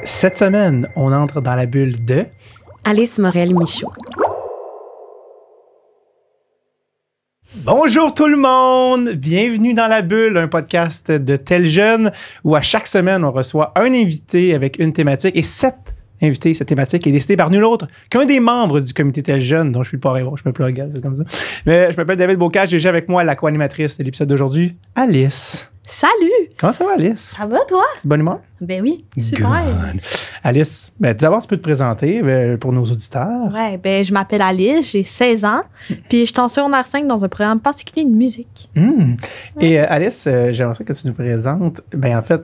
Cette semaine, on entre dans la bulle de Alice Morel-Michaud. Bonjour tout le monde! Bienvenue dans La Bulle, un podcast de Tel Jeune où à chaque semaine, on reçoit un invité avec une thématique et cette thématique est décidée par nul autre qu'un des membres du comité Tel Jeune, dont je suis le parrain. Je me plug, c'est comme ça. Mais je m'appelle David Bocage et j'ai avec moi la co-animatrice de l'épisode d'aujourd'hui, Alice. Salut! Comment ça va, Alice? Ça va, toi? C'est bonne humeur? Ben oui, super. Good. Alice, tout d'abord, tu peux te présenter pour nos auditeurs. Ouais, ben je m'appelle Alice, j'ai 16 ans, puis je suis en secondaire 5 dans un programme particulier de musique. Ouais. Et Alice, j'aimerais ça que tu nous présentes, en fait,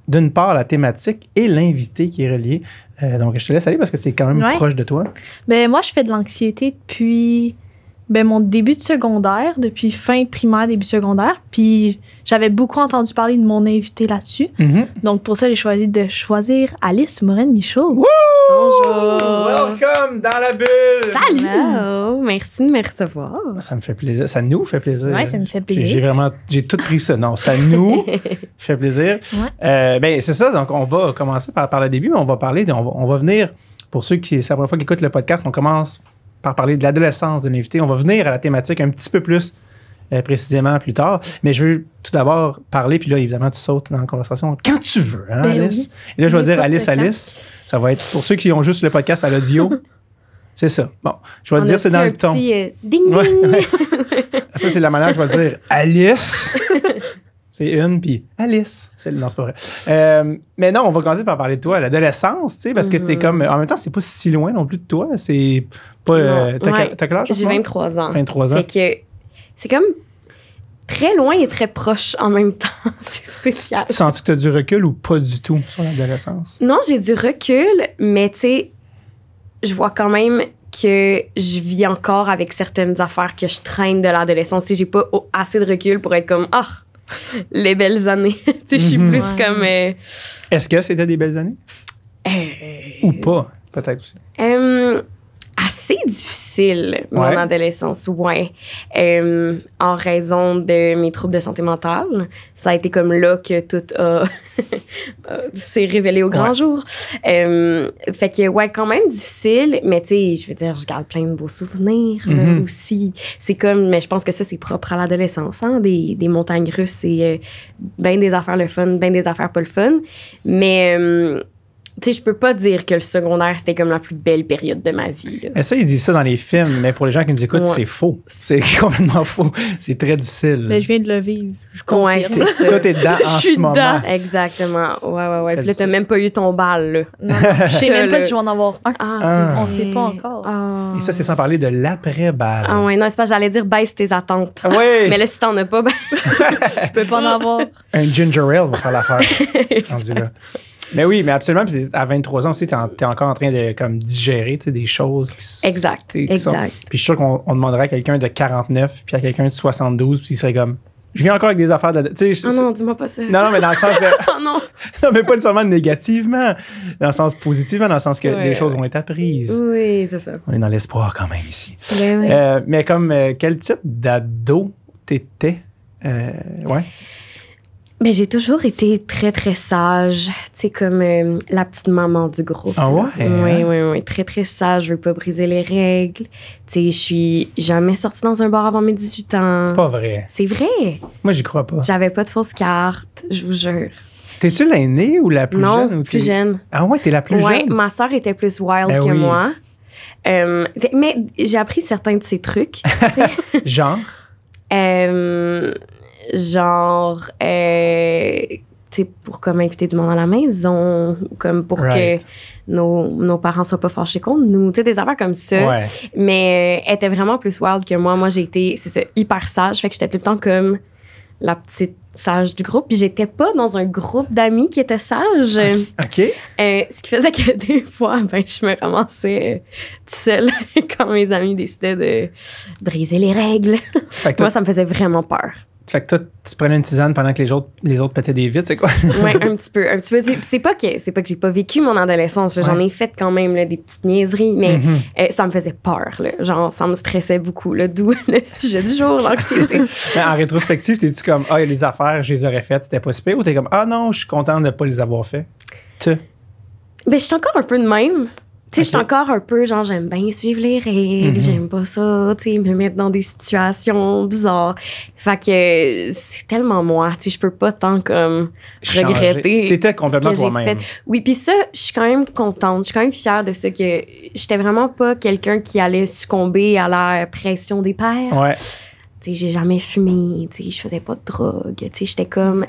d'une part, la thématique et l'invité qui est relié. Donc, je te laisse aller parce que c'est quand même proche de toi. Ben moi, je fais de l'anxiété depuis mon début de secondaire, depuis fin primaire, début secondaire, puis j'avais beaucoup entendu parler de mon invité là-dessus. Mm-hmm. Donc, pour ça, j'ai choisi de choisir Alice Morel-Michaud. Woo! Bonjour! Welcome dans la bulle! Salut! Hello. Merci de me recevoir. Ça me fait plaisir. Ça nous fait plaisir. Oui, ça me fait plaisir. J'ai tout pris ça. Non, ça nous fait plaisir. Ouais. C'est ça. Donc, on va commencer par le début, mais on va parler, on va venir, pour ceux qui, c'est la première fois qu'ils écoutent le podcast, on commence par parler de l'adolescence de l'invité. On va venir à la thématique un petit peu plus précisément plus tard. Mais je veux tout d'abord parler, puis là, évidemment, tu sautes dans la conversation quand tu veux, hein, Alice? Oui. Et là, je vais dire Alice. Ça va être, pour ceux qui ont juste le podcast à l'audio, c'est ça. Bon, je vais te dire, c'est dans le ton. Petit ding-ding. Ouais. Ça, c'est la manière que je vais dire Alice. C'est une, puis Alice. Non, c'est pas vrai. Mais non, on va commencer par parler de toi, l'adolescence, tu sais, parce que t'es comme... En même temps, c'est pas si loin non plus de toi. C'est pas... T'as quel âge? J'ai 23 ans. 23 ans. Fait que c'est comme très loin et très proche en même temps. C'est spécial. Sens-tu que t'as du recul ou pas du tout sur l'adolescence? Non, j'ai du recul, mais tu sais, je vois quand même que je vis encore avec certaines affaires que je traîne de l'adolescence. Tu sais, j'ai pas assez de recul pour être comme... les belles années. Tu sais, je suis plus comme... Est-ce que c'était des belles années? Ou pas, peut-être aussi. Assez difficile, mon adolescence, en raison de mes troubles de santé mentale. Ça a été comme là que tout s'est révélé au grand jour. Fait que, quand même difficile, mais tu sais, je veux dire, je garde plein de beaux souvenirs là, aussi. C'est comme, mais je pense que ça, c'est propre à l'adolescence, hein, des montagnes russes et bien des affaires le fun, bien des affaires pas le fun. Mais... tu sais, je peux pas dire que le secondaire, c'était comme la plus belle période de ma vie. Là. Et ça, ils disent ça dans les films, mais pour les gens qui nous écoutent, c'est faux. C'est complètement faux. C'est très difficile. Mais je viens de le vivre. Je confirme. Ouais, c'est ça. Toi, t'es dedans en ce moment. Dedans. Exactement. Ouais. Puis là, t'as même pas eu ton bal, là. Non. Je sais même pas si je vais en avoir un. On sait pas encore. Et ça, c'est sans parler de l'après-bal. Ah ouais, non, c'est pas, j'allais dire baisse tes attentes. Oui. Mais là, si t'en as pas, je peux pas en avoir. Un ginger ale va faire l'affaire. Rendu là. Mais oui, mais absolument. Puis à 23 ans aussi, t'es encore en train de comme digérer des choses qui Exact. Puis je suis sûr qu'on demanderait à quelqu'un de 49 puis à quelqu'un de 72 puis il serait comme... Je viens encore avec des affaires de... non, dis-moi pas ça. Non, mais dans le sens de... Oh non! Non, mais pas nécessairement négativement. Dans le sens positivement, dans le sens que des choses vont être apprises. Oui, c'est ça. On est dans l'espoir quand même ici. Ben oui. Mais comme quel type d'ado t'étais? Ben, j'ai toujours été très, très sage. Tu sais, comme la petite maman du groupe. Ah ouais? Oui. Très, très sage. Je veux pas briser les règles. Tu sais, je suis jamais sortie dans un bar avant mes 18 ans. C'est pas vrai. C'est vrai. Moi, j'y crois pas. J'avais pas de fausse carte, je vous jure. T'es-tu l'aînée ou la plus jeune? Non, plus jeune. Ah ouais, t'es la plus jeune? Oui, ma sœur était plus wild que moi. Mais j'ai appris certains de ces trucs. Genre? Tu sais, pour comme inviter du monde à la maison, comme pour que nos parents soient pas fâchés contre nous, tu sais, des affaires comme ça. Ouais. Mais elle était vraiment plus wild que moi. Moi, j'ai été, c'est ça, hyper sage. Fait que j'étais tout le temps comme la petite sage du groupe. Puis j'étais pas dans un groupe d'amis qui étaient sages. OK. Ce qui faisait que des fois, je me ramassais toute seule quand mes amis décidaient de briser les règles. Moi, ça me faisait vraiment peur. Fait que toi, tu prenais une tisane pendant que les autres pétaient des vitres, c'est quoi? Oui, un petit peu. C'est pas que j'ai pas vécu mon adolescence. Ouais. J'en ai fait quand même là, des petites niaiseries, mais ça me faisait peur. Là. Genre, ça me stressait beaucoup. Là, d'où le sujet du jour, l'anxiété. Mais en rétrospective, t'es-tu comme, il y a les affaires, je les aurais faites, c'était pas si pire, ou t'es comme, non, je suis contente de pas les avoir fait? Ben, je suis encore un peu de même. Tu sais, je suis encore un peu, genre, j'aime bien suivre les règles, j'aime pas ça, tu sais, me mettre dans des situations bizarres. Fait que c'est tellement moi, tu sais, je peux pas tant comme regretter. T'étais complètement toi-même. Oui, puis ça, je suis quand même contente, je suis quand même fière de ça, que j'étais vraiment pas quelqu'un qui allait succomber à la pression des pères. Ouais. Tu sais, j'ai jamais fumé, tu sais, je faisais pas de drogue, tu sais, j'étais comme...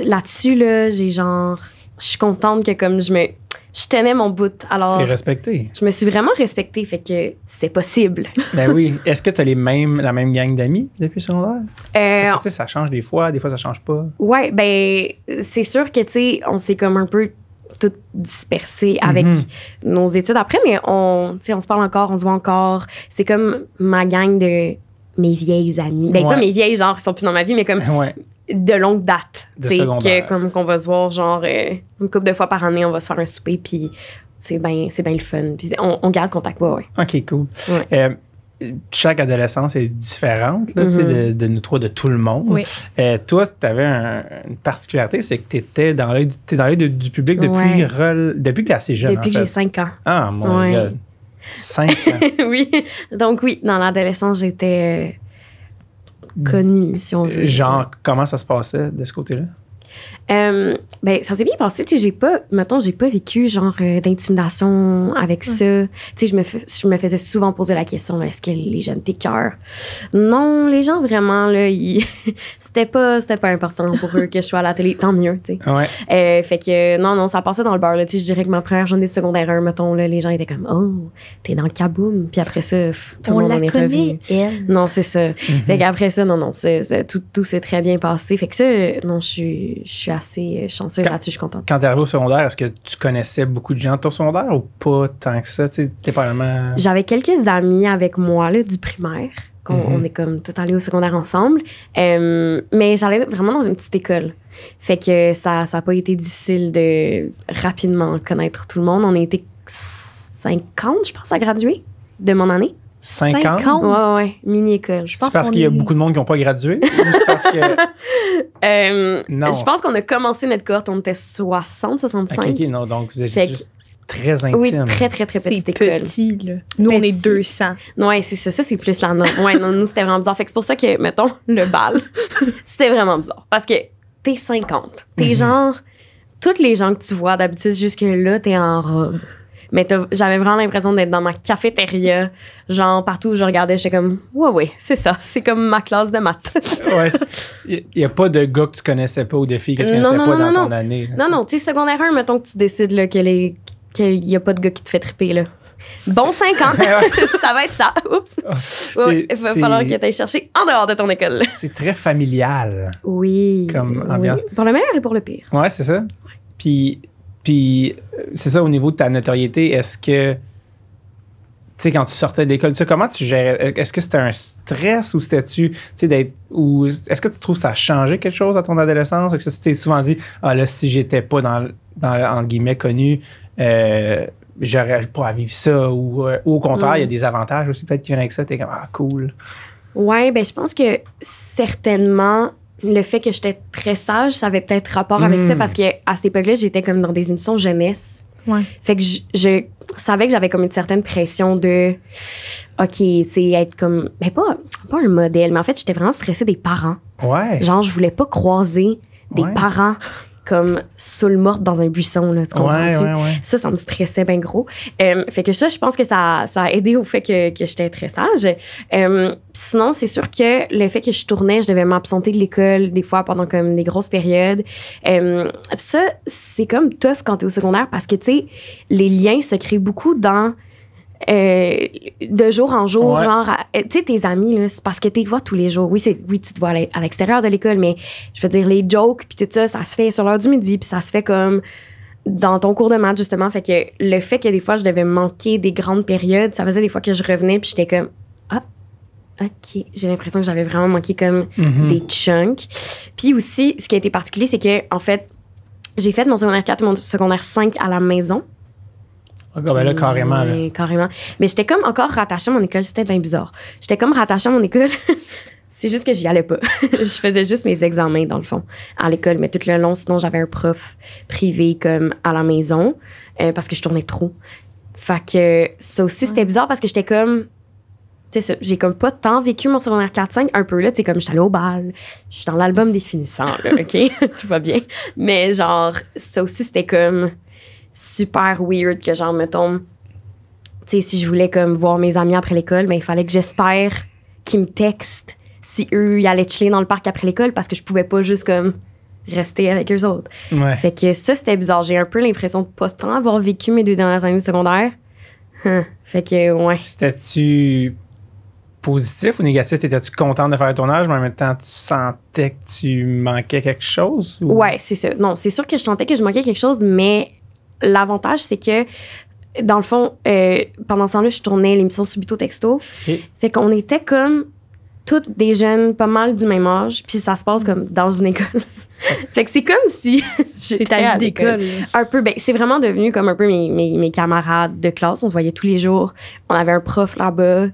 Là-dessus, là, j'ai genre... Je suis contente que comme je tenais mon bout. Alors, tu t'es respectée. Je me suis vraiment respectée, fait que c'est possible. Ben oui. Est-ce que tu as la même gang d'amis depuis le secondaire? Parce que, tu sais, ça change des fois ça change pas. Ouais, ben, c'est sûr que, tu sais, on s'est comme un peu tout dispersé avec nos études après, mais on se parle encore, on se voit encore. C'est comme ma gang de mes vieilles amies. Ben, pas mes vieilles, genre, qui sont plus dans ma vie, mais comme... de longue date, tu sais, comme qu'on va se voir genre une couple de fois par année, on va se faire un souper, puis c'est bien le fun. Puis on garde contact, ouais. OK, cool. Ouais. Chaque adolescence est différente, là, tu sais, de nous trois, de tout le monde. Oui. Toi, tu avais une particularité, c'est que tu étais dans l'œil du public depuis que tu es assez jeune. Depuis que j'ai 5 ans. Ah, mon God. 5 ans. Oui. Donc, oui, dans l'adolescence, j'étais... connue, si on veut. Genre, comment ça se passait de ce côté-là? Ben, ça s'est bien passé. Tu sais, j'ai pas vécu genre d'intimidation avec ça. Tu sais, je me faisais souvent poser la question, là, est-ce que les jeunes t'écœurent? Non, les gens vraiment, là, c'était pas important pour eux que je sois à la télé. Tant mieux, tu sais. Ouais. Fait que, non, ça passait dans le beurre, là. Tu sais, je dirais que ma première journée de secondaire 1, mettons, là, les gens étaient comme, oh, t'es dans le kaboom. Puis après ça, tout le monde en est revenu. Elle. Non, c'est ça. Fait qu'après ça, non, tout s'est très bien passé. Fait que ça, non, je suis assez chanceuse là-dessus, je suis contente. Quand t'es arrivée au secondaire, est-ce que tu connaissais beaucoup de gens de ton secondaire ou pas tant que ça? Tu sais, t'es pas vraiment... J'avais quelques amis avec moi là, du primaire. On est comme tout allés au secondaire ensemble. Mais j'allais vraiment dans une petite école. Fait que ça n'a pas été difficile de rapidement connaître tout le monde. On a été 50, je pense, à graduer de mon année. 50? Ouais, mini-école. C'est parce qu'il y a beaucoup de monde qui n'ont pas gradué? Ou c'est parce que... non. Je pense qu'on a commencé notre cohorte, on était 60, 65. OK, non, donc vous êtes juste très intime. Oui, très, très, très petite école. C'est petit, là. Nous, on est 200. Ouais, c'est ça. Ça, c'est plus la norme. Ouais, non, nous, c'était vraiment bizarre. Fait que c'est pour ça que, mettons, le bal, c'était vraiment bizarre. Parce que t'es 50. T'es genre... Toutes les gens que tu vois d'habitude, jusque-là, t'es en robe. Mais j'avais vraiment l'impression d'être dans ma cafétéria. Genre, partout où je regardais, j'étais comme, ouais, c'est ça. C'est comme ma classe de maths. Ouais. Il n'y a pas de gars que tu connaissais pas ou de filles que tu connaissais pas dans ton année. Là, non, tu sais, secondaire 1, mettons que tu décides là, qu'il n'y a pas de gars qui te fait triper, là. Bon 5 ans, ça va être ça. Oups. Il va falloir que tu ailles chercher en dehors de ton école. C'est très familial. Oui. Comme ambiance. Pour le meilleur et pour le pire. Ouais, c'est ça. Puis, c'est ça, au niveau de ta notoriété, est-ce que, tu sais, quand tu sortais de l'école, comment tu gérais? Est-ce que c'était un stress ou c'était-tu, tu sais, est-ce que tu trouves que ça a changé quelque chose à ton adolescence? Est-ce que tu t'es souvent dit, là, si j'étais pas dans entre guillemets, connu, j'aurais pas à vivre ça? Ou au contraire, il y a des avantages aussi, peut-être qui viennent avec ça, t'es comme, cool. Ouais, ben je pense que certainement... Le fait que j'étais très sage, ça avait peut-être rapport avec ça parce qu'à cette époque-là, j'étais comme dans des émissions jeunesse. Ouais. Fait que je savais que j'avais comme une certaine pression de, OK, tu sais, être comme, ben pas un modèle, mais en fait, j'étais vraiment stressée des parents. Ouais. Genre, je voulais pas croiser des parents comme saoul morte dans un buisson, là, tu comprends-tu? Ouais. Ça me stressait bien gros. Fait que ça, je pense que ça a aidé au fait que j'étais très sage. Sinon, c'est sûr que le fait que je tournais, je devais m'absenter de l'école des fois pendant comme des grosses périodes. Ça, c'est comme tough quand t'es au secondaire parce que, tu sais, les liens se créent beaucoup dans... de jour en jour, genre, tu sais, tes amis, là, c'est parce que tu les vois tous les jours. Oui, tu te vois à l'extérieur de l'école, mais je veux dire, les jokes, puis tout ça, ça se fait sur l'heure du midi, puis ça se fait comme dans ton cours de maths, justement. Fait que le fait que des fois, je devais manquer des grandes périodes, ça faisait des fois que je revenais, puis j'étais comme, OK, j'ai l'impression que j'avais vraiment manqué comme des chunks. Puis aussi, ce qui a été particulier, c'est que, en fait, j'ai fait mon secondaire 4 et mon secondaire 5 à la maison. Ah, ben là, carrément. Oui, carrément. Mais j'étais comme encore rattachée à mon école. C'était bien bizarre. J'étais comme rattachée à mon école. C'est juste que j'y allais pas. Je faisais juste mes examens, dans le fond, à l'école. Mais tout le long, sinon, j'avais un prof privé comme à la maison parce que je tournais trop. Fait que ça aussi, c'était bizarre parce que j'étais comme... Tu sais ça, j'ai comme pas tant vécu mon secondaire 4-5. Un peu là, tu sais, comme j'étais allée au bal. Je suis dans l'album des finissants, là, OK? Tout va bien. Mais genre, ça aussi, c'était comme super weird que genre, mettons... Tu sais, si je voulais comme voir mes amis après l'école, ben il fallait que j'espère qu'ils me textent si eux, ils allaient chiller dans le parc après l'école parce que je pouvais pas juste comme rester avec eux autres. Ouais. Fait que ça, c'était bizarre. J'ai un peu l'impression de pas tant avoir vécu mes 2 dernières années de secondaire. Fait que, ouais. C'était-tu positif ou négatif? Étais-tu contente de faire le tournage, mais en même temps, tu sentais que tu manquais quelque chose? Ou? Ouais, c'est ça. Non, c'est sûr que je sentais que je manquais quelque chose, mais l'avantage, c'est que dans le fond, pendant ce temps-là, je tournais l'émission Subito Texto. Okay. Fait qu'on était comme toutes des jeunes, pas mal du même âge, puis ça se passe comme dans une école. Fait que c'est comme si c'est ta vie d'école. Un peu, ben, c'est vraiment devenu comme un peu mes camarades de classe. On se voyait tous les jours. On avait un prof là-bas.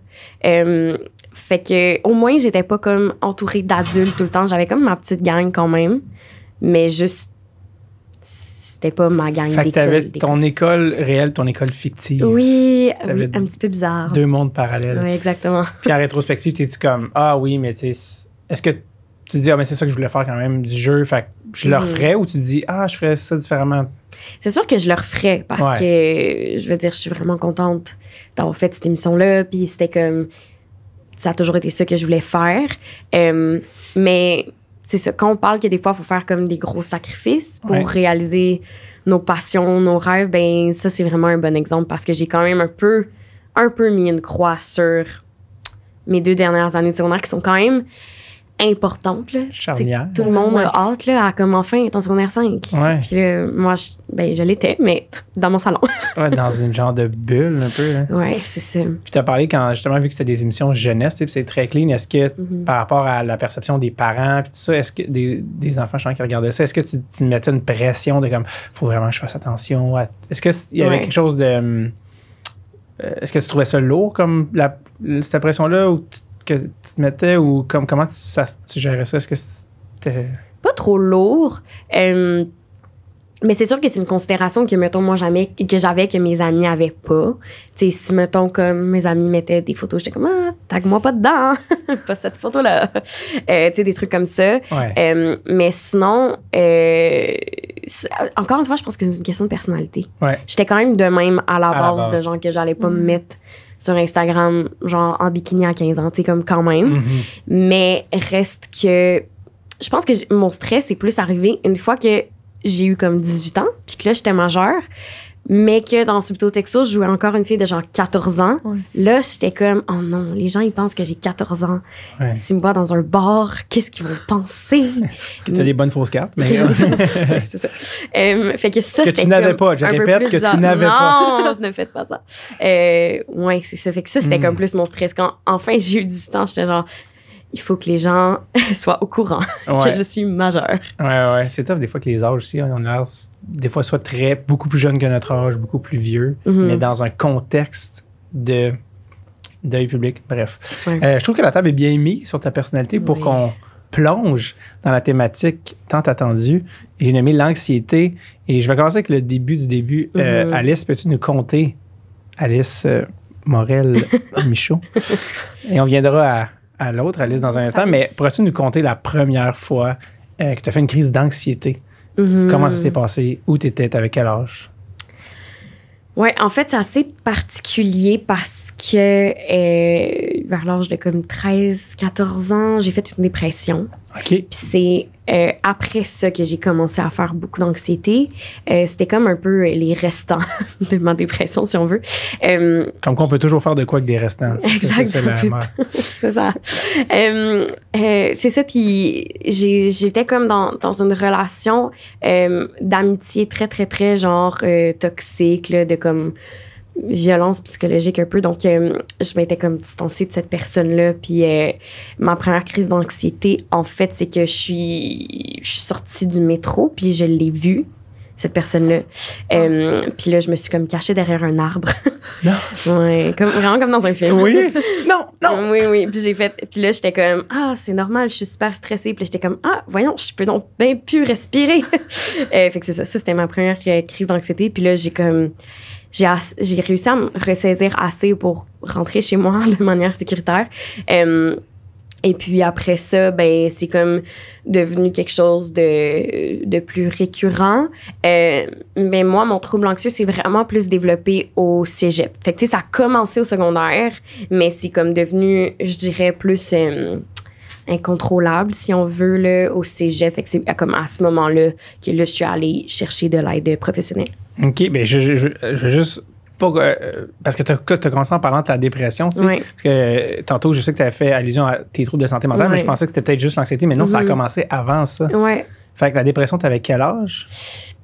Fait que au moins, j'étais pas comme entourée d'adultes tout le temps. J'avais comme ma petite gang quand même, mais juste c'était pas ma gang d'école. Fait que t'avais ton école réelle, ton école fictive. Oui, un petit peu bizarre. 2 mondes parallèles. Oui, exactement. Puis en rétrospective, t'es-tu comme, ah oui, mais tu sais, est-ce que tu te dis, ah, mais c'est ça que je voulais faire quand même du jeu, fait que je le referais, ou tu te dis, ah, je ferais ça différemment? C'est sûr que je le referais parce que, je veux dire, je suis vraiment contente d'avoir fait cette émission-là, puis c'était comme, ça a toujours été ça que je voulais faire. Mais c'est ça, quand on parle que des fois, il faut faire comme des gros sacrifices pour réaliser nos passions, nos rêves, ben ça, c'est vraiment un bon exemple parce que j'ai quand même un peu mis une croix sur mes 2 dernières années de secondaire qui sont quand même importantes. Là. Charnière. Tout le monde a hâte là, à comme enfin être en secondaire 5. Ouais. Puis là, moi, je l'étais, mais dans mon salon. Ouais, dans une genre de bulle un peu. Là. Ouais, c'est ça. Puis tu as parlé quand, justement, vu que c'était des émissions jeunesse, puis c'est très clean, est-ce que par rapport à la perception des parents, puis tout ça, est-ce que des enfants qui regardaient ça, est-ce que tu mettais une pression de comme, faut vraiment que je fasse attention à... Est-ce qu'il y avait quelque chose de... est-ce que tu trouvais ça lourd comme cette pression-là ou que tu te mettais ou comment tu gérais ça? Est-ce que c'était... Pas trop lourd. Mais c'est sûr que c'est une considération que, mettons, moi, que mes amis n'avaient pas. Tu sais, si, mettons, comme mes amis mettaient des photos, j'étais comme, ah, tag-moi pas dedans, pas cette photo-là. Tu sais, des trucs comme ça. Ouais. Mais sinon, encore une fois, je pense que c'est une question de personnalité. Ouais. J'étais quand même de même à la base de genre que j'allais pas me mettre sur Instagram, genre en bikini à 15 ans, tu sais, comme quand même. Mais reste que, je pense que mon stress est plus arrivé une fois que j'ai eu comme 18 ans, puis que là, j'étais majeure, mais que dans Subito Texto, je jouais encore une fille de genre 14 ans. Ouais. Là, j'étais comme, oh non, les gens, ils pensent que j'ai 14 ans. Ouais. S'ils me voient dans un bar, qu'est-ce qu'ils vont penser? Que t'as des bonnes fausses cartes. Mais... c'est ça. Fait que ça, c'était tu n'avais pas, je répète que tu n'avais pas. Non, ne faites pas ça. Ouais, c'est ça. Fait que ça, c'était comme plus mon stress. Quand enfin j'ai eu 18 ans, j'étais genre, il faut que les gens soient au courant que je suis majeure. Ouais. C'est tough des fois que les âges aussi, on a l'air des fois soit beaucoup plus jeune que notre âge, beaucoup plus vieux, mais dans un contexte d'œil public. Bref. Ouais. Je trouve que la table est bien mise sur ta personnalité pour qu'on plonge dans la thématique tant attendue. J'ai nommé l'anxiété et je vais commencer avec le début du début. Alice, peux-tu nous conter, Alice Morel-Michaud? Et on viendra à l'autre, Alice, dans un instant, mais pourrais-tu nous conter la première fois que tu as fait une crise d'anxiété? Comment ça s'est passé? Où tu étais? Avec quel âge? Oui, en fait, c'est assez particulier parce que vers l'âge de comme 13-14 ans, j'ai fait une dépression. OK. Puis c'est après ça que j'ai commencé à faire beaucoup d'anxiété. C'était comme un peu les restants de ma dépression, si on veut. Comme quoi, on peut toujours faire de quoi avec des restants. Exactement. C'est ça. C'est ça. Puis j'étais comme dans une relation d'amitié très, très, très genre toxique, là, de comme violence psychologique un peu. Donc, je m'étais comme distancée de cette personne-là. Puis, ma première crise d'anxiété, en fait, c'est que je suis sortie du métro, puis je l'ai vue, cette personne-là. Puis là, je me suis comme cachée derrière un arbre. Non. Ouais, vraiment comme dans un film. Oui. Non. Oui. Puis là, j'étais comme, c'est normal, je suis super stressée. Puis là, j'étais comme, voyons, je peux donc bien plus respirer. Fait que c'est ça. Ça, c'était ma première crise d'anxiété. Puis là, j'ai réussi à me ressaisir assez pour rentrer chez moi de manière sécuritaire. Et puis après ça, ben c'est comme devenu quelque chose de plus récurrent. Mais moi, mon trouble anxieux, c'est vraiment plus développé au cégep. Fait que tu sais, ça a commencé au secondaire, mais c'est comme devenu, je dirais, plus incontrôlable, si on veut, là, au cégep. Fait que c'est comme à ce moment-là que là, je suis allée chercher de l'aide professionnelle. OK, bien, je veux juste pas... parce que tu as commencé en parlant de ta dépression, tu sais. Oui. Parce que tantôt, je sais que tu avais fait allusion à tes troubles de santé mentale, mais je pensais que c'était peut-être juste l'anxiété, mais non, ça a commencé avant ça. Ouais. Fait que la dépression, tu avais quel âge?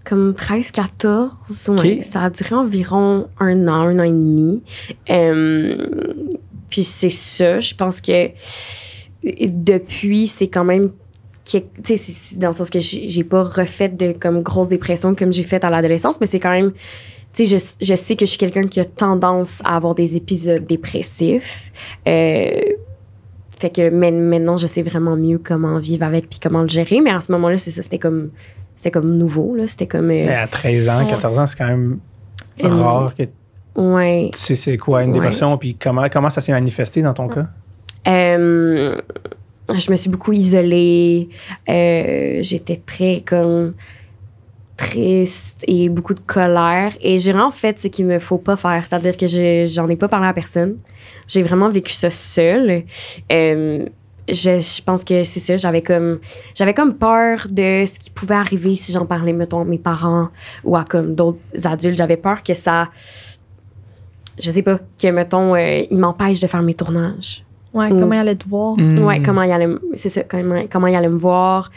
Comme 13-14, ouais. Okay. Ça a duré environ un an et demi. Puis c'est ça, je pense que depuis, c'est quand même... Tu sais, c'est dans le sens que j'ai pas refait de comme grosse dépression comme j'ai fait à l'adolescence, mais c'est quand même... Tu sais, je sais que je suis quelqu'un qui a tendance à avoir des épisodes dépressifs. Fait que maintenant, je sais vraiment mieux comment vivre avec puis comment le gérer. Mais à ce moment-là, c'est ça, c'était comme nouveau, là. C'était comme... à 13 ans, 14 ans, c'est quand même rare que tu sais c'est quoi une dépression, puis comment ça s'est manifesté dans ton cas? Je me suis beaucoup isolée. J'étais très comme... triste et beaucoup de colère. Et j'ai vraiment fait ce qu'il me faut pas faire. C'est-à-dire que j'en ai pas parlé à personne. J'ai vraiment vécu ça seule. Je pense que c'est ça. J'avais comme peur de ce qui pouvait arriver si j'en parlais, mettons, à mes parents ou à comme d'autres adultes. J'avais peur que ça... Je sais pas, que, mettons, ils m'empêchent de faire mes tournages. Ouais, comment il allait te voir. Ouais, comment il allait me voir.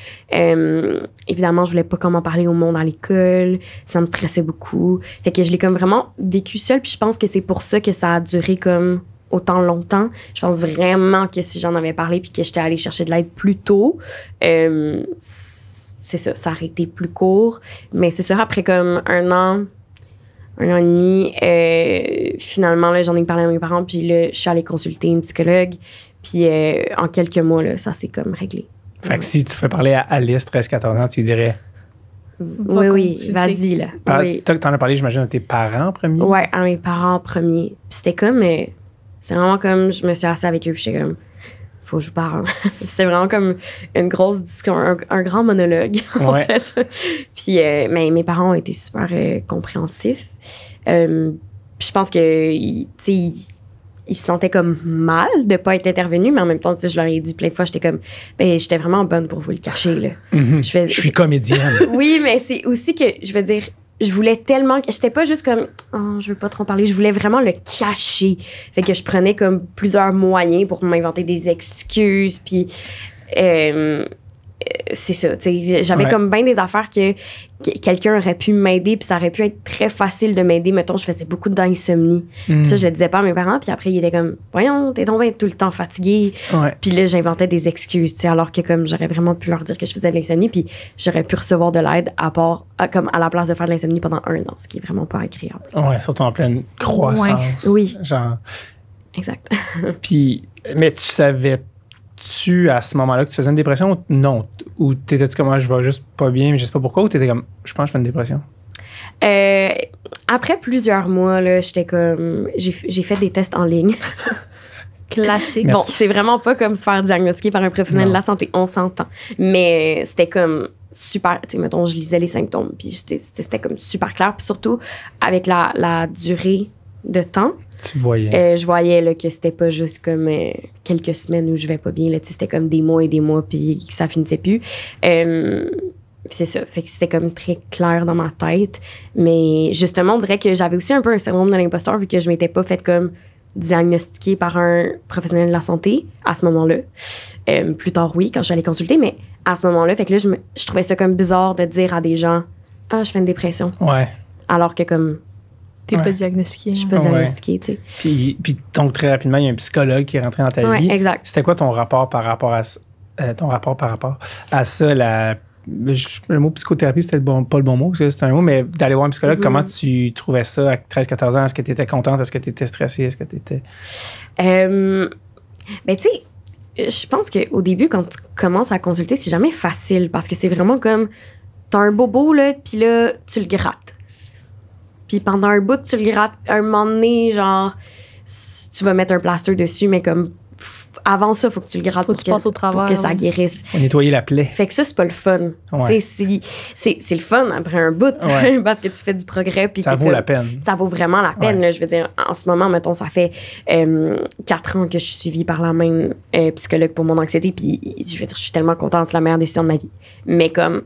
Évidemment, je voulais pas comment parler au monde à l'école. Ça me stressait beaucoup. Fait que je l'ai comme vraiment vécu seule. Puis je pense que c'est pour ça que ça a duré comme autant longtemps. Je pense vraiment que si j'en avais parlé puis que j'étais allée chercher de l'aide plus tôt, c'est ça aurait été plus court. Mais c'est ça, après comme un an et demi, finalement, là, j'en ai parlé à mes parents, puis là, je suis allée consulter une psychologue, puis en quelques mois, là, ça s'est comme réglé. Fait que si tu fais parler à Alice, 13-14 ans, tu lui dirais... Oui, vas-y, là. Oui. Toi, t'en as parlé, j'imagine, à tes parents en premier? Ouais, à mes parents en premier. Puis c'était comme... c'est vraiment comme... Je me suis assise avec eux, puis j'étais comme... Faut que je parle. C'était vraiment comme une grosse discussion, un grand monologue, en fait. Puis mais mes parents ont été super compréhensifs. Puis je pense que, tu sais, ils se sentaient comme mal de pas être intervenus, mais en même temps, tu sais, je leur ai dit plein de fois, j'étais comme, j'étais vraiment bonne pour vous le cacher, là. Je suis comédienne. Oui, mais c'est aussi que, je veux dire, je voulais tellement... J'étais pas juste comme, je veux pas trop en parler. Je voulais vraiment le cacher. Fait que je prenais comme plusieurs moyens pour m'inventer des excuses. Puis, c'est ça. J'avais comme bien des affaires que quelqu'un aurait pu m'aider. Puis ça aurait pu être très facile de m'aider. Mettons, je faisais beaucoup d'insomnie. Puis ça, je le disais pas à mes parents. Puis après, ils étaient comme, voyons, t'es tombé tout le temps fatigué. Puis là, j'inventais des excuses. Alors que comme j'aurais vraiment pu leur dire que je faisais de l'insomnie. Puis j'aurais pu recevoir de l'aide comme à la place de faire de l'insomnie pendant 1 an. Ce qui est vraiment pas agréable. Ouais, surtout en pleine croissance. Oui. Genre. Exact. Puis, mais tu savais-tu à ce moment-là que tu faisais une dépression? Non. Ou t'étais-tu comme, je vais juste pas bien, mais je sais pas pourquoi? Ou t'étais comme, je pense que je fais une dépression? Après plusieurs mois, là, j'étais comme... J'ai fait des tests en ligne. Classique. Bon, c'est vraiment pas comme se faire diagnostiquer par un professionnel de la santé, on s'entend. Mais c'était comme super... Tu sais, mettons, je lisais les symptômes, puis c'était comme super clair. Puis surtout, avec la durée de temps... Tu voyais. Je voyais là, que c'était pas juste comme quelques semaines où je vais pas bien. Là, c'était comme des mois et des mois, puis ça finissait plus. C'est ça. Fait que c'était comme très clair dans ma tête. Mais justement, on dirait que j'avais aussi un peu un syndrome de l'imposteur vu que je m'étais pas faite comme diagnostiquée par un professionnel de la santé à ce moment-là. Plus tard, oui, quand je suis allée consulter, mais à ce moment-là, fait que là, je trouvais ça comme bizarre de dire à des gens « Ah, je fais une dépression. » Ouais. Alors que comme... T'es pas diagnostiqué. Je suis pas diagnostiquée, tu sais. Puis donc, très rapidement, il y a un psychologue qui est rentré dans ta vie. Exact. C'était quoi ton rapport par rapport à ça, le mot psychothérapie, c'était pas le bon mot, parce que c'est un mot, mais d'aller voir un psychologue, comment tu trouvais ça à 13-14 ans? Est-ce que tu étais contente? Est-ce que tu étais stressée? Est-ce que tu étais... Ben, tu sais, je pense qu'au début, quand tu commences à consulter, c'est jamais facile parce que c'est vraiment comme, t'as un bobo, là, puis là, tu le grattes. Puis pendant un bout, tu le grattes. Un moment donné, genre, tu vas mettre un plaster dessus, mais comme, avant ça, il faut que tu le grattes pour que ça guérisse. Faut nettoyer la plaie. Fait que ça, c'est pas le fun. Ouais. C'est le fun après un bout, parce que tu fais du progrès. Puis ça vaut la peine. Ça vaut vraiment la peine. Là, je veux dire, en ce moment, mettons, ça fait 4 ans que je suis suivie par la même psychologue pour mon anxiété. Puis je veux dire, je suis tellement contente, c'est la meilleure décision de ma vie. Mais comme,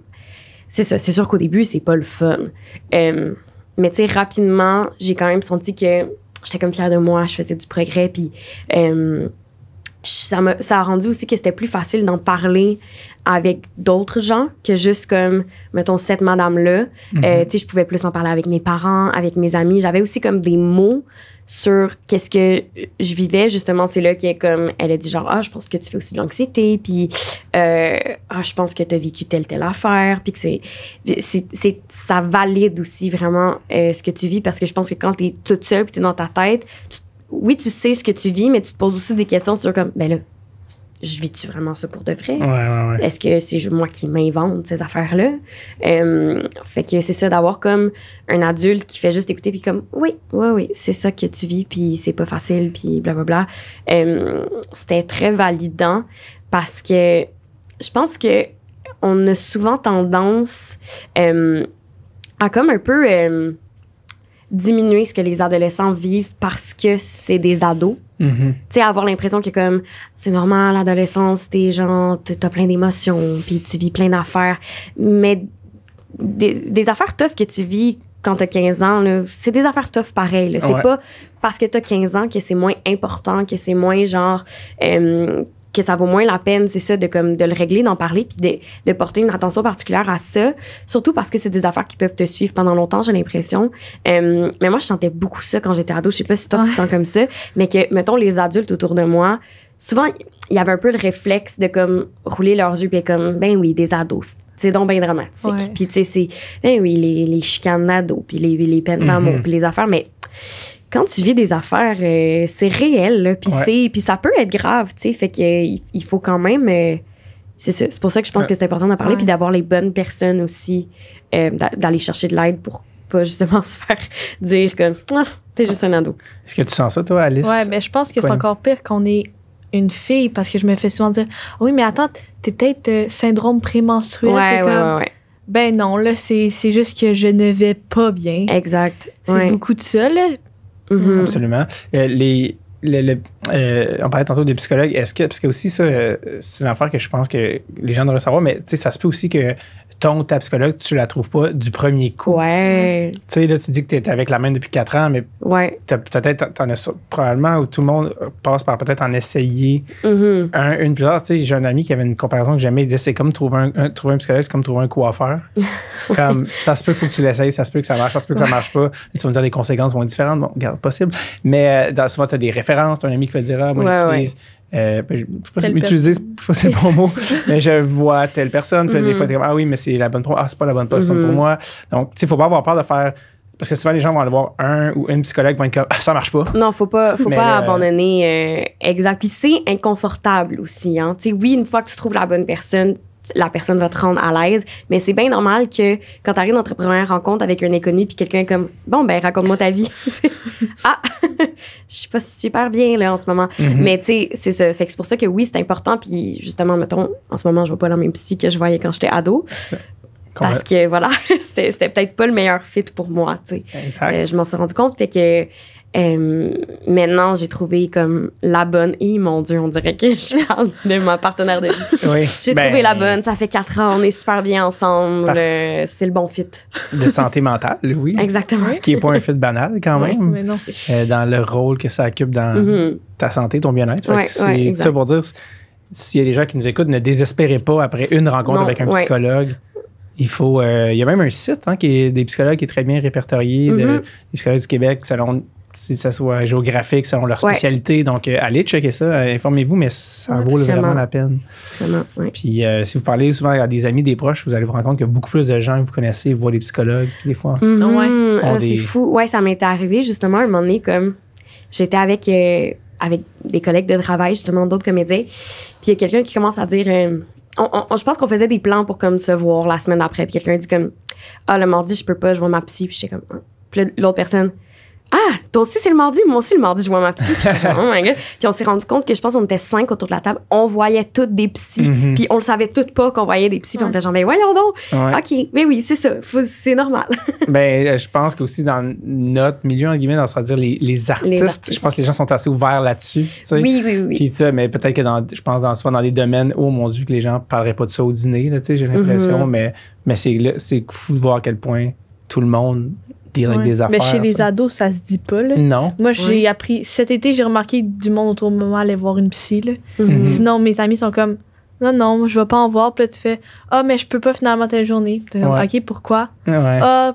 c'est ça, c'est sûr qu'au début, c'est pas le fun. Mais tu sais, rapidement, j'ai quand même senti que j'étais comme fière de moi, je faisais du progrès. Puis ça a rendu aussi que c'était plus facile d'en parler avec d'autres gens que juste comme, mettons, cette madame-là. Tu sais, je pouvais plus en parler avec mes parents, avec mes amis. J'avais aussi comme des mots sur qu'est-ce que je vivais. Justement, c'est là qu'elle a dit genre, je pense que tu fais aussi de l'anxiété, puis je pense que tu as vécu telle affaire, puis que ça valide aussi vraiment ce que tu vis, parce que je pense que quand tu es toute seule, puis tu es dans ta tête, oui, tu sais ce que tu vis, mais tu te poses aussi des questions sur comme, ben là, je vis-tu vraiment ça pour de vrai? Ouais. Est-ce que c'est moi qui m'invente ces affaires-là? Fait que c'est ça, d'avoir comme un adulte qui fait juste écouter, puis comme, oui, c'est ça que tu vis, puis c'est pas facile, puis blablabla. C'était très validant parce que je pense que on a souvent tendance à comme un peu diminuer ce que les adolescents vivent parce que c'est des ados. Tu sais, avoir l'impression que comme, c'est normal, l'adolescence, t'as plein d'émotions, puis tu vis plein d'affaires. Mais des affaires tough que tu vis quand t'as 15 ans, là, c'est des affaires tough pareil. Là. C'est pas parce que t'as 15 ans que c'est moins important, que c'est moins genre... que ça vaut moins la peine, c'est ça, de le régler, d'en parler, puis de porter une attention particulière à ça. Surtout parce que c'est des affaires qui peuvent te suivre pendant longtemps, j'ai l'impression. Mais moi, je sentais beaucoup ça quand j'étais ado. Je sais pas si toi, tu te sens comme ça, mais que, mettons, les adultes autour de moi, souvent, il y avait un peu le réflexe de, comme, rouler leurs yeux, puis comme, ben oui, des ados, c'est donc bien dramatique. Puis, tu sais, c'est, ben oui, les chicanes d'ados, puis les peines d'amour, puis les affaires, mais... Quand tu vis des affaires, c'est réel, là, puis ça peut être grave, tu sais, fait qu'il faut quand même... c'est ça, c'est pour ça que je pense que c'est important d'en parler, puis d'avoir les bonnes personnes aussi, d'aller chercher de l'aide pour pas justement se faire dire que t'es juste un ado. Est-ce que tu sens ça, toi, Alice? Ouais, mais je pense que c'est encore pire qu'on est une fille, parce que je me fais souvent dire « Oui, mais attends, t'es peut-être syndrome prémenstruel. » Ouais. Ben non, là, c'est juste que je ne vais pas bien. Exact. C'est beaucoup de ça, là. Absolument. On parlait tantôt des psychologues. Parce que aussi, ça, c'est une affaire que je pense que les gens devraient savoir, mais tu sais, ça se peut aussi que ta psychologue, tu la trouves pas du premier coup. Ouais. Tu sais, là, tu dis que tu es avec la même depuis 4 ans, mais peut-être, t'en as probablement, où tout le monde passe par peut-être en essayer une plusieurs. Tu sais, j'ai un ami qui avait une comparaison que j'aimais, il disait c'est comme trouver un psychologue, c'est comme trouver un coiffeur. Comme, ça se peut, il faut que tu l'essayes, ça se peut que ça marche, ça se peut que ça marche pas. Tu vas me dire les conséquences vont être différentes. Bon, regarde, possible. Mais souvent, tu as des références, tu as un ami qui va te dire, moi, j'utilise. Je ne sais pas utiliser, c'est le bon mot, mais je vois telle personne, puis des fois, tu es comme, oui, mais c'est la bonne personne, c'est pas la bonne personne pour moi. Donc, tu sais, il ne faut pas avoir peur de faire. Parce que souvent, les gens vont aller voir un ou une psychologue, vont être comme, ça marche pas. Non, faut pas abandonner. Exact. Puis c'est inconfortable aussi. Hein. Tu sais, oui, une fois que tu trouves la bonne personne, la personne va te rendre à l'aise, mais c'est bien normal que quand tu arrives dans ta première rencontre avec un inconnu, puis quelqu'un est comme, bon, ben, raconte-moi ta vie. Je suis pas super bien, là, en ce moment. Mais, tu sais, c'est ça. Fait que c'est pour ça que oui, c'est important. Puis, justement, mettons, en ce moment, je vois pas la même psy que je voyais quand j'étais ado. Parce que, voilà, c'était peut-être pas le meilleur fit pour moi, tu sais. Je m'en suis rendu compte. Fait que maintenant, j'ai trouvé comme la bonne. Et mon Dieu, on dirait que je parle de ma partenaire de vie. J'ai trouvé la bonne. Ça fait 4 ans, on est super bien ensemble. C'est le bon fit. De santé mentale, oui. Exactement. Ce qui n'est pas un fit banal, quand même. Mais non. Dans le rôle que ça occupe dans ta santé, ton bien-être. C'est ça pour dire, s'il y a des gens qui nous écoutent, ne désespérez pas après une rencontre avec un psychologue. il faut... il y a même un site qui est des psychologues qui est très bien répertorié, des psychologues du Québec, selon... si ça soit géographique, selon leur spécialité. Donc, allez checker ça, informez-vous, mais ça vaut vraiment la peine. Vraiment, oui. Puis, si vous parlez souvent à des amis, des proches, vous allez vous rendre compte qu'il y a beaucoup plus de gens que vous connaissez, voient des psychologues, puis des fois. C'est fou. Ouais, ça m'est arrivé justement un moment donné, comme j'étais avec des collègues de travail, justement, d'autres comédiens, puis il y a quelqu'un qui commence à dire... je pense qu'on faisait des plans pour comme se voir la semaine d'après, puis quelqu'un dit comme « Ah, le mardi, je peux pas, je vois ma psy. » Puis j'étais comme « Puis l'autre personne... Ah, toi aussi, c'est le mardi. Moi aussi, le mardi, je vois ma psy. Puis, oh my God. Puis on s'est rendu compte que je pense qu'on était 5 autour de la table. On voyait toutes des psys. Puis on le savait toutes pas qu'on voyait des psys. Puis on était genre, ben voyons donc. OK, mais oui, c'est ça. C'est normal. Ben, je pense qu'aussi dans notre milieu, en guillemets, c'est-à-dire les artistes, je pense que les gens sont assez ouverts là-dessus. Tu sais. Oui. Puis ça, mais peut-être que je pense souvent dans des domaines, oh mon Dieu, que les gens parleraient pas de ça au dîner, là, tu sais, j'ai l'impression. Mais c'est fou de voir à quel point tout le monde avec des affaires. Mais chez les ados, ça se dit pas, là. Non. Moi, j'ai appris... Cet été, j'ai remarqué du monde autour de moi aller voir une psy, là. Sinon, mes amis sont comme... Non, moi, je vais pas en voir. Puis là, tu fais... Ah, mais je peux pas finalement telle journée. Puis OK, pourquoi? Ah,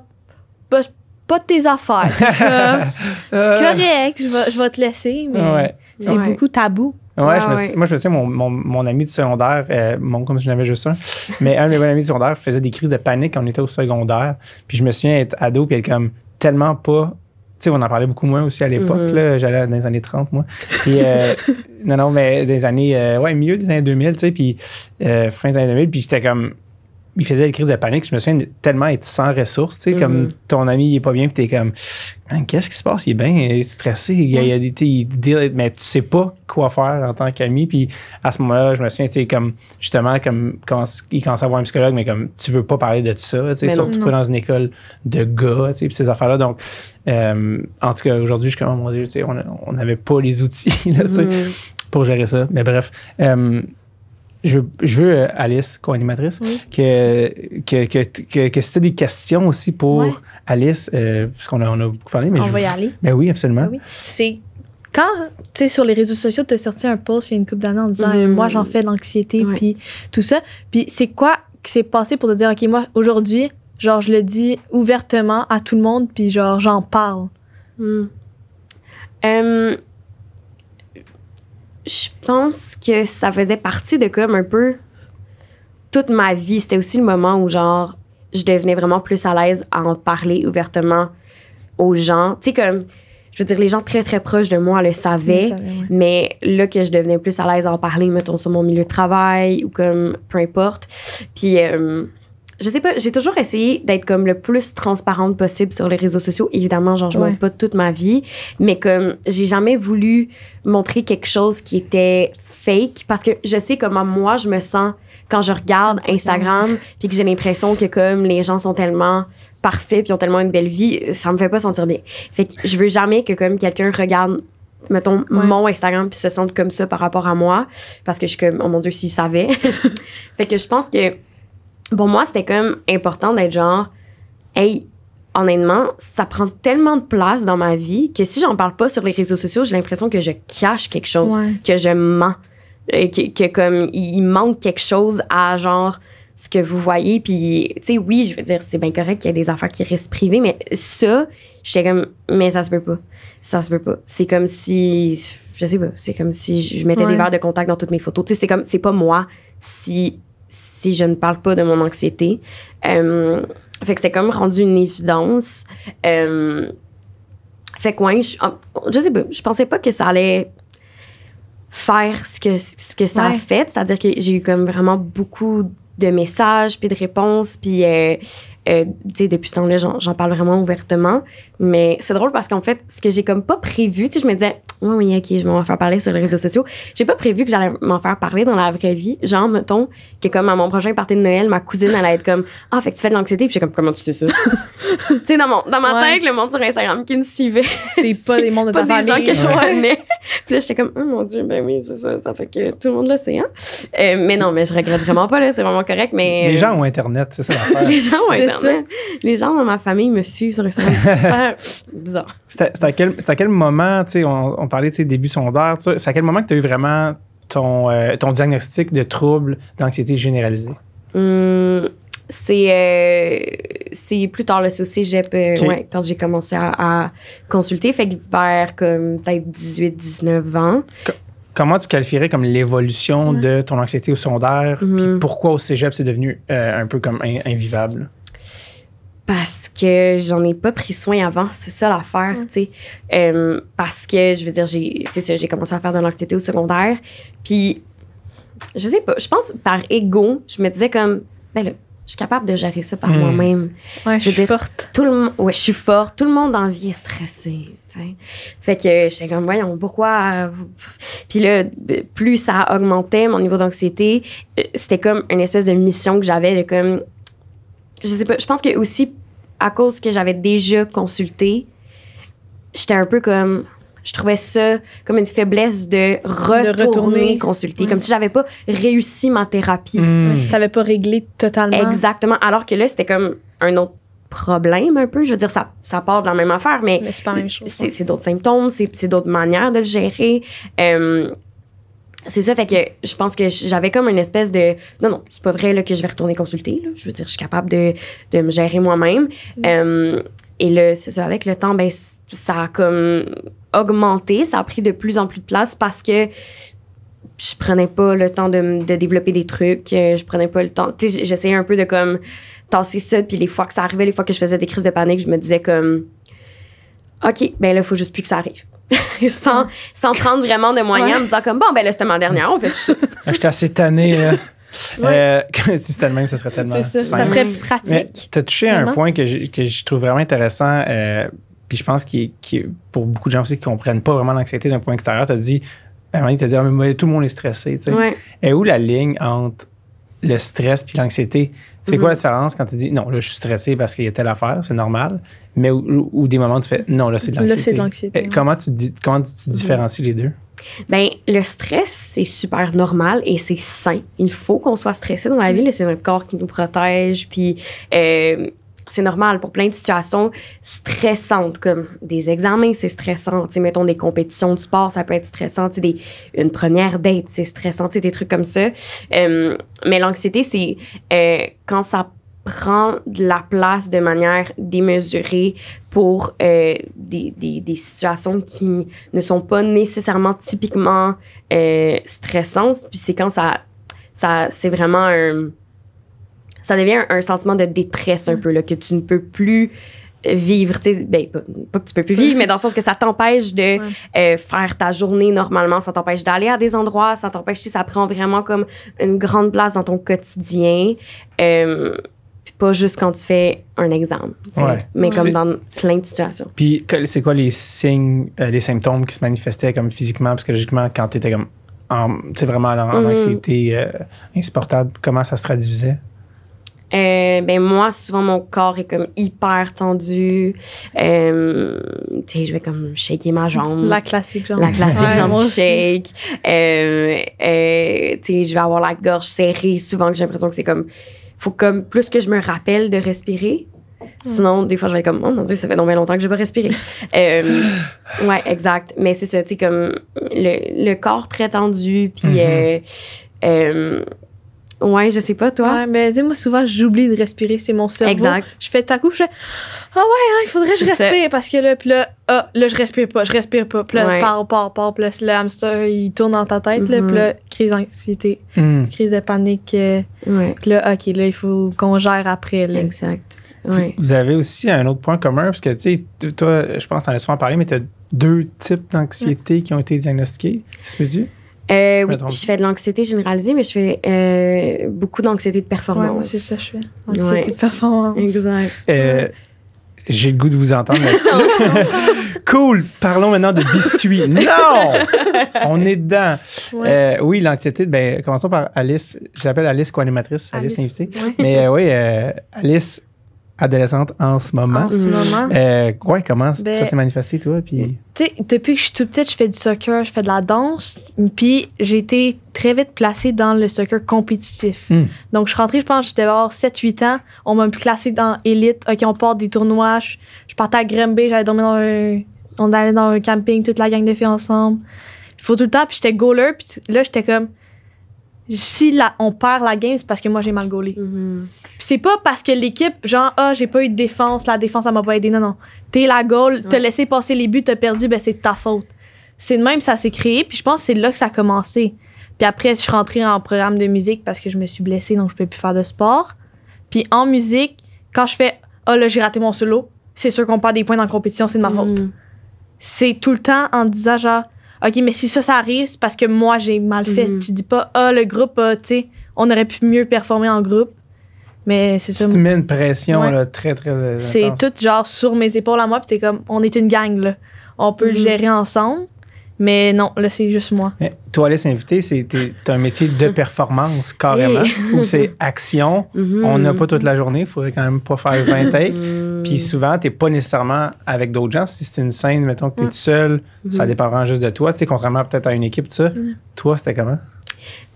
pas de tes affaires. C'est correct, je vais te laisser, mais c'est beaucoup tabou. Moi, je me souviens, mon ami du secondaire, comme si je n'avais juste un, mais un de mes amis du secondaire faisait des crises de panique quand on était au secondaire. Puis je me souviens être ado, puis être comme tellement pas. Tu sais, on en parlait beaucoup moins aussi à l'époque. Là, j'allais dans les années 30, moi. Puis, non, mais des années, milieu des années 2000, tu sais, puis fin des années 2000, puis j'étais comme. Il faisait des crises de panique. Je me souviens tellement être sans ressources, tu sais, comme ton ami, il est pas bien, puis t'es comme, qu'est-ce qui se passe? Il est bien stressé. Il y a des, mais tu sais pas quoi faire en tant qu'ami. Puis à ce moment-là, je me souviens, tu sais, comme, justement, comme quand il commençait à voir un psychologue, mais comme, tu veux pas parler de ça, tu sais, surtout pas dans une école de gars, tu sais, puis ces affaires-là. Donc, en tout cas, aujourd'hui, je suis comme, oh mon Dieu, tu sais, on n'avait pas les outils, là, tu sais, pour gérer ça. Mais bref, je veux, Alice, co-animatrice, que si tu as des questions aussi pour Alice, parce qu'on a beaucoup parlé. Mais on va y aller. Ben oui, absolument. Oui. C'est quand, tu sais, sur les réseaux sociaux, tu as sorti un post il y a une couple d'années en disant moi, j'en fais de l'anxiété, puis tout ça. Puis c'est quoi qui s'est passé pour te dire, OK, moi, aujourd'hui, genre, je le dis ouvertement à tout le monde, puis genre, j'en parle? Je pense que ça faisait partie de comme un peu toute ma vie. C'était aussi le moment où genre je devenais vraiment plus à l'aise à en parler ouvertement aux gens. Tu sais, comme, je veux dire, les gens très, très proches de moi le savaient, mais là que je devenais plus à l'aise à en parler, mettons, sur mon milieu de travail ou comme, peu importe. Puis, je sais pas, j'ai toujours essayé d'être comme le plus transparente possible sur les réseaux sociaux. Évidemment, genre, je montre pas toute ma vie, mais comme, j'ai jamais voulu montrer quelque chose qui était fake parce que je sais comment moi, je me sens quand je regarde Instagram puis que j'ai l'impression que comme les gens sont tellement parfaits puis ont tellement une belle vie, ça me fait pas sentir bien. Fait que je veux jamais que comme quelqu'un regarde mettons, mon Instagram puis se sente comme ça par rapport à moi parce que je suis comme, oh mon Dieu, s'il savait. Fait que je pense que pour moi, c'était comme important d'être genre, hey, honnêtement, ça prend tellement de place dans ma vie que si j'en parle pas sur les réseaux sociaux, j'ai l'impression que je cache quelque chose, que je mens, que comme il manque quelque chose à genre ce que vous voyez. Puis, tu sais, oui, je veux dire, c'est bien correct qu'il y ait des affaires qui restent privées, mais ça, j'étais comme, mais ça se peut pas. Ça se peut pas. C'est comme si, je sais pas, c'est comme si je mettais des verres de contact dans toutes mes photos. Tu sais, c'est comme, c'est pas moi si je ne parle pas de mon anxiété. Fait que c'était comme rendu une évidence. Fait que, ouais, je sais pas, je pensais pas que ça allait faire ce que ça a fait. C'est-à-dire que j'ai eu comme vraiment beaucoup de messages, puis de réponses, puis tu sais, depuis ce temps-là, j'en parle vraiment ouvertement. Mais c'est drôle parce qu'en fait, ce que j'ai comme pas prévu, tu sais, je me disais, oui, OK, je vais m'en faire parler sur les réseaux sociaux. J'ai pas prévu que j'allais m'en faire parler dans la vraie vie. Genre, mettons, que comme à mon prochain party de Noël, ma cousine allait être comme, fait que tu fais de l'anxiété. Puis j'ai comme, comment tu sais ça? Tu sais, dans ma tête, le monde sur Instagram qui me suivait. C'est pas des mondes de ta famille. Pas des gens que je connais. Puis là, j'étais comme, oh mon Dieu, ben oui, c'est ça. Ça fait que tout le monde le sait, hein? Mais non, mais je regrette vraiment pas, là. C'est vraiment correct, mais. Les gens ont Internet, c'est ça l'affaire. Les gens ont Internet. Les gens dans ma famille me suivent sur Instagram. C'est super bizarre. C'était à quel moment, tu sais, on parlait, tu sais, début secondaire, c'est à quel moment que tu as eu vraiment ton diagnostic de trouble d'anxiété généralisée? C'est plus tard, là, c'est au cégep, ouais, quand j'ai commencé à consulter. Fait que vers comme peut-être 18-19 ans. Comment tu qualifierais comme l'évolution de ton anxiété au secondaire? Puis pourquoi au cégep, c'est devenu un peu comme invivable? Parce que j'en ai pas pris soin avant. C'est ça l'affaire, tu sais. Parce que, je veux dire, j'ai commencé à faire de l'anxiété au secondaire. Puis, je sais pas, je pense par ego, je me disais comme, ben là, je suis capable de gérer ça par moi-même. Ouais, je suis forte. Je suis forte. Tout le monde dans la vie est stressé. T'sais. Fait que j'étais comme, voyons, pourquoi? Puis là, plus ça augmentait mon niveau d'anxiété, c'était comme une espèce de mission que j'avais de comme, je sais pas, je pense que aussi, à cause que j'avais déjà consulté, j'étais un peu comme, je trouvais ça comme une faiblesse de retourner consulter. Comme si j'avais pas réussi ma thérapie. Si t'avais pas réglé totalement. Exactement. Alors que là, c'était comme un autre problème un peu. Je veux dire, ça part de la même affaire, mais c'est pas la même chose. C'est d'autres symptômes, c'est d'autres manières de le gérer. C'est ça, fait que je pense que j'avais comme une espèce de... Non, c'est pas vrai là, que je vais retourner consulter. Là. Je veux dire, je suis capable de me gérer moi-même. Et là, c'est ça, avec le temps, ben, ça a comme augmenté. Ça a pris de plus en plus de place parce que je prenais pas le temps de développer des trucs. Je prenais pas le temps... Tu sais, j'essayais un peu de comme tasser ça. Puis les fois que ça arrivait, les fois que je faisais des crises de panique, je me disais comme... OK, ben là, il faut juste plus que ça arrive. sans prendre vraiment de moyens, en me disant comme, bon, ben là, c'était ma dernière, on fait tout ça. J'étais assez tannée. Si c'était le même, ça serait tellement simple. Ça serait pratique. Tu as touché à un point que je trouve vraiment intéressant, puis je pense qu'il pour beaucoup de gens aussi qui ne comprennent pas vraiment l'anxiété d'un point extérieur, tu as dit, à un moment donné, tu as dit, mais tout le monde est stressé. Tu sais. Et où la ligne entre le stress puis l'anxiété? C'est quoi la différence quand tu dis, non, là, je suis stressé parce qu'il y a telle affaire, c'est normal, mais où des moments où tu fais, non, là, c'est de l'anxiété. Là, c'est de l'anxiété. Comment tu différencies les deux? Ben, le stress, c'est super normal et c'est sain. Il faut qu'on soit stressé dans la vie. Là, c'est notre corps qui nous protège. Puis, c'est normal pour plein de situations stressantes, comme des examens, c'est stressant. Tu sais, mettons des compétitions de sport, ça peut être stressant. Tu sais, une première date, c'est stressant. Tu sais, des trucs comme ça. Mais l'anxiété, c'est quand ça prend de la place de manière démesurée pour des situations qui ne sont pas nécessairement typiquement stressantes. Puis c'est quand ça c'est vraiment ça devient un sentiment de détresse un peu, là, que tu ne peux plus vivre. Ben, pas que tu peux plus vivre, mais dans le sens que ça t'empêche de faire ta journée normalement, ça t'empêche d'aller à des endroits, ça t'empêche, ça prend vraiment comme une grande place dans ton quotidien. Puis pas juste quand tu fais un examen, mais comme dans plein de situations. Puis c'est quoi les signes, les symptômes qui se manifestaient comme physiquement, psychologiquement, quand tu étais comme vraiment en anxiété insupportable? Comment ça se traduisait? Ben moi, souvent, mon corps est comme hyper tendu. Tu sais, je vais comme shaker ma jambe. La classique jambe. La classique jambe shake. Tu sais, je vais avoir la gorge serrée. Souvent, que j'ai l'impression que c'est comme... Faut comme plus que je me rappelle de respirer. Sinon, des fois, je vais être comme, oh mon Dieu, ça fait donc bien longtemps que je vais pas respirer. Ouais, exact. Mais c'est ça, tu sais, comme le corps très tendu. Puis... ouais, je sais pas, toi. Ouais, mais dis moi, souvent, j'oublie de respirer. C'est mon cerveau. Exact. Je fais ta coup, je fais il faudrait que je respire. Parce que là, puis là, je respire pas. Puis là, part. Puis là, le hamster, il tourne dans ta tête. Là, puis là, crise d'anxiété, crise de panique. Puis là, OK, là, il faut qu'on gère après. Là. Exact. Ouais. Vous avez aussi un autre point commun, parce que, tu sais, toi, je pense que tu en as souvent parlé, mais tu as 2 types d'anxiété qui ont été diagnostiqués. Se peut-tu? Oui, je fais de l'anxiété généralisée, mais je fais beaucoup d'anxiété de performance. Ouais, moi, c'est ça que je fais. Anxiété de performance. Exact. J'ai le goût de vous entendre là-dessus. Cool! Parlons maintenant de biscuits. Non! On est dedans. Ouais. Oui, l'anxiété, ben, commençons par Alice. Je l'appelle Alice, co-animatrice. Alice invitée. Ouais. Mais oui, Alice, adolescente en ce moment. Comment ça s'est manifesté, toi? Puis... Tu sais, depuis que je suis toute petite, je fais du soccer, je fais de la danse. Puis j'ai été très vite placée dans le soccer compétitif. Donc, je suis rentrée, je pense, j'étais avoir 7-8 ans. On m'a placée dans Élite. OK, on part des tournois. Je partais à Granby, j'allais dormir on allait dans un camping, toute la gang de filles ensemble. Il faut tout le temps. Puis j'étais goaler. Puis là, j'étais comme... si on perd la game, c'est parce que moi, j'ai mal gaulé. Mm-hmm. C'est pas parce que l'équipe, genre, j'ai pas eu de défense, la défense, ça m'a pas aidé. Non. T'es la goal, t'as laissé passer les buts, t'as perdu, ben c'est de ta faute. C'est de même, ça s'est créé, puis je pense que c'est là que ça a commencé. Puis après, je suis rentrée en programme de musique parce que je me suis blessée, donc je peux plus faire de sport. Puis en musique, quand je fais « là, j'ai raté mon solo », c'est sûr qu'on perd des points dans la compétition, c'est de ma faute. C'est tout le temps en disant genre « OK, mais si ça arrive, c'est parce que moi, j'ai mal fait. Tu dis pas « le groupe, tu sais, on aurait pu mieux performer en groupe. » Mais c'est ça. Tu te mets une pression là, très, très intense. C'est tout genre sur mes épaules à moi, puis t'es comme « On est une gang, là. On peut le gérer ensemble. » Mais non, là, c'est juste moi. Mais toi, Alice Invité, t'as un métier de performance, carrément, où c'est action. On n'a pas toute la journée. Il faudrait quand même pas faire 20 takes. Puis souvent, t'es pas nécessairement avec d'autres gens. Si c'est une scène, mettons que t'es tout seul, ça dépendra juste de toi. Tu sais, contrairement peut-être à une équipe, tout ça. Toi, c'était comment?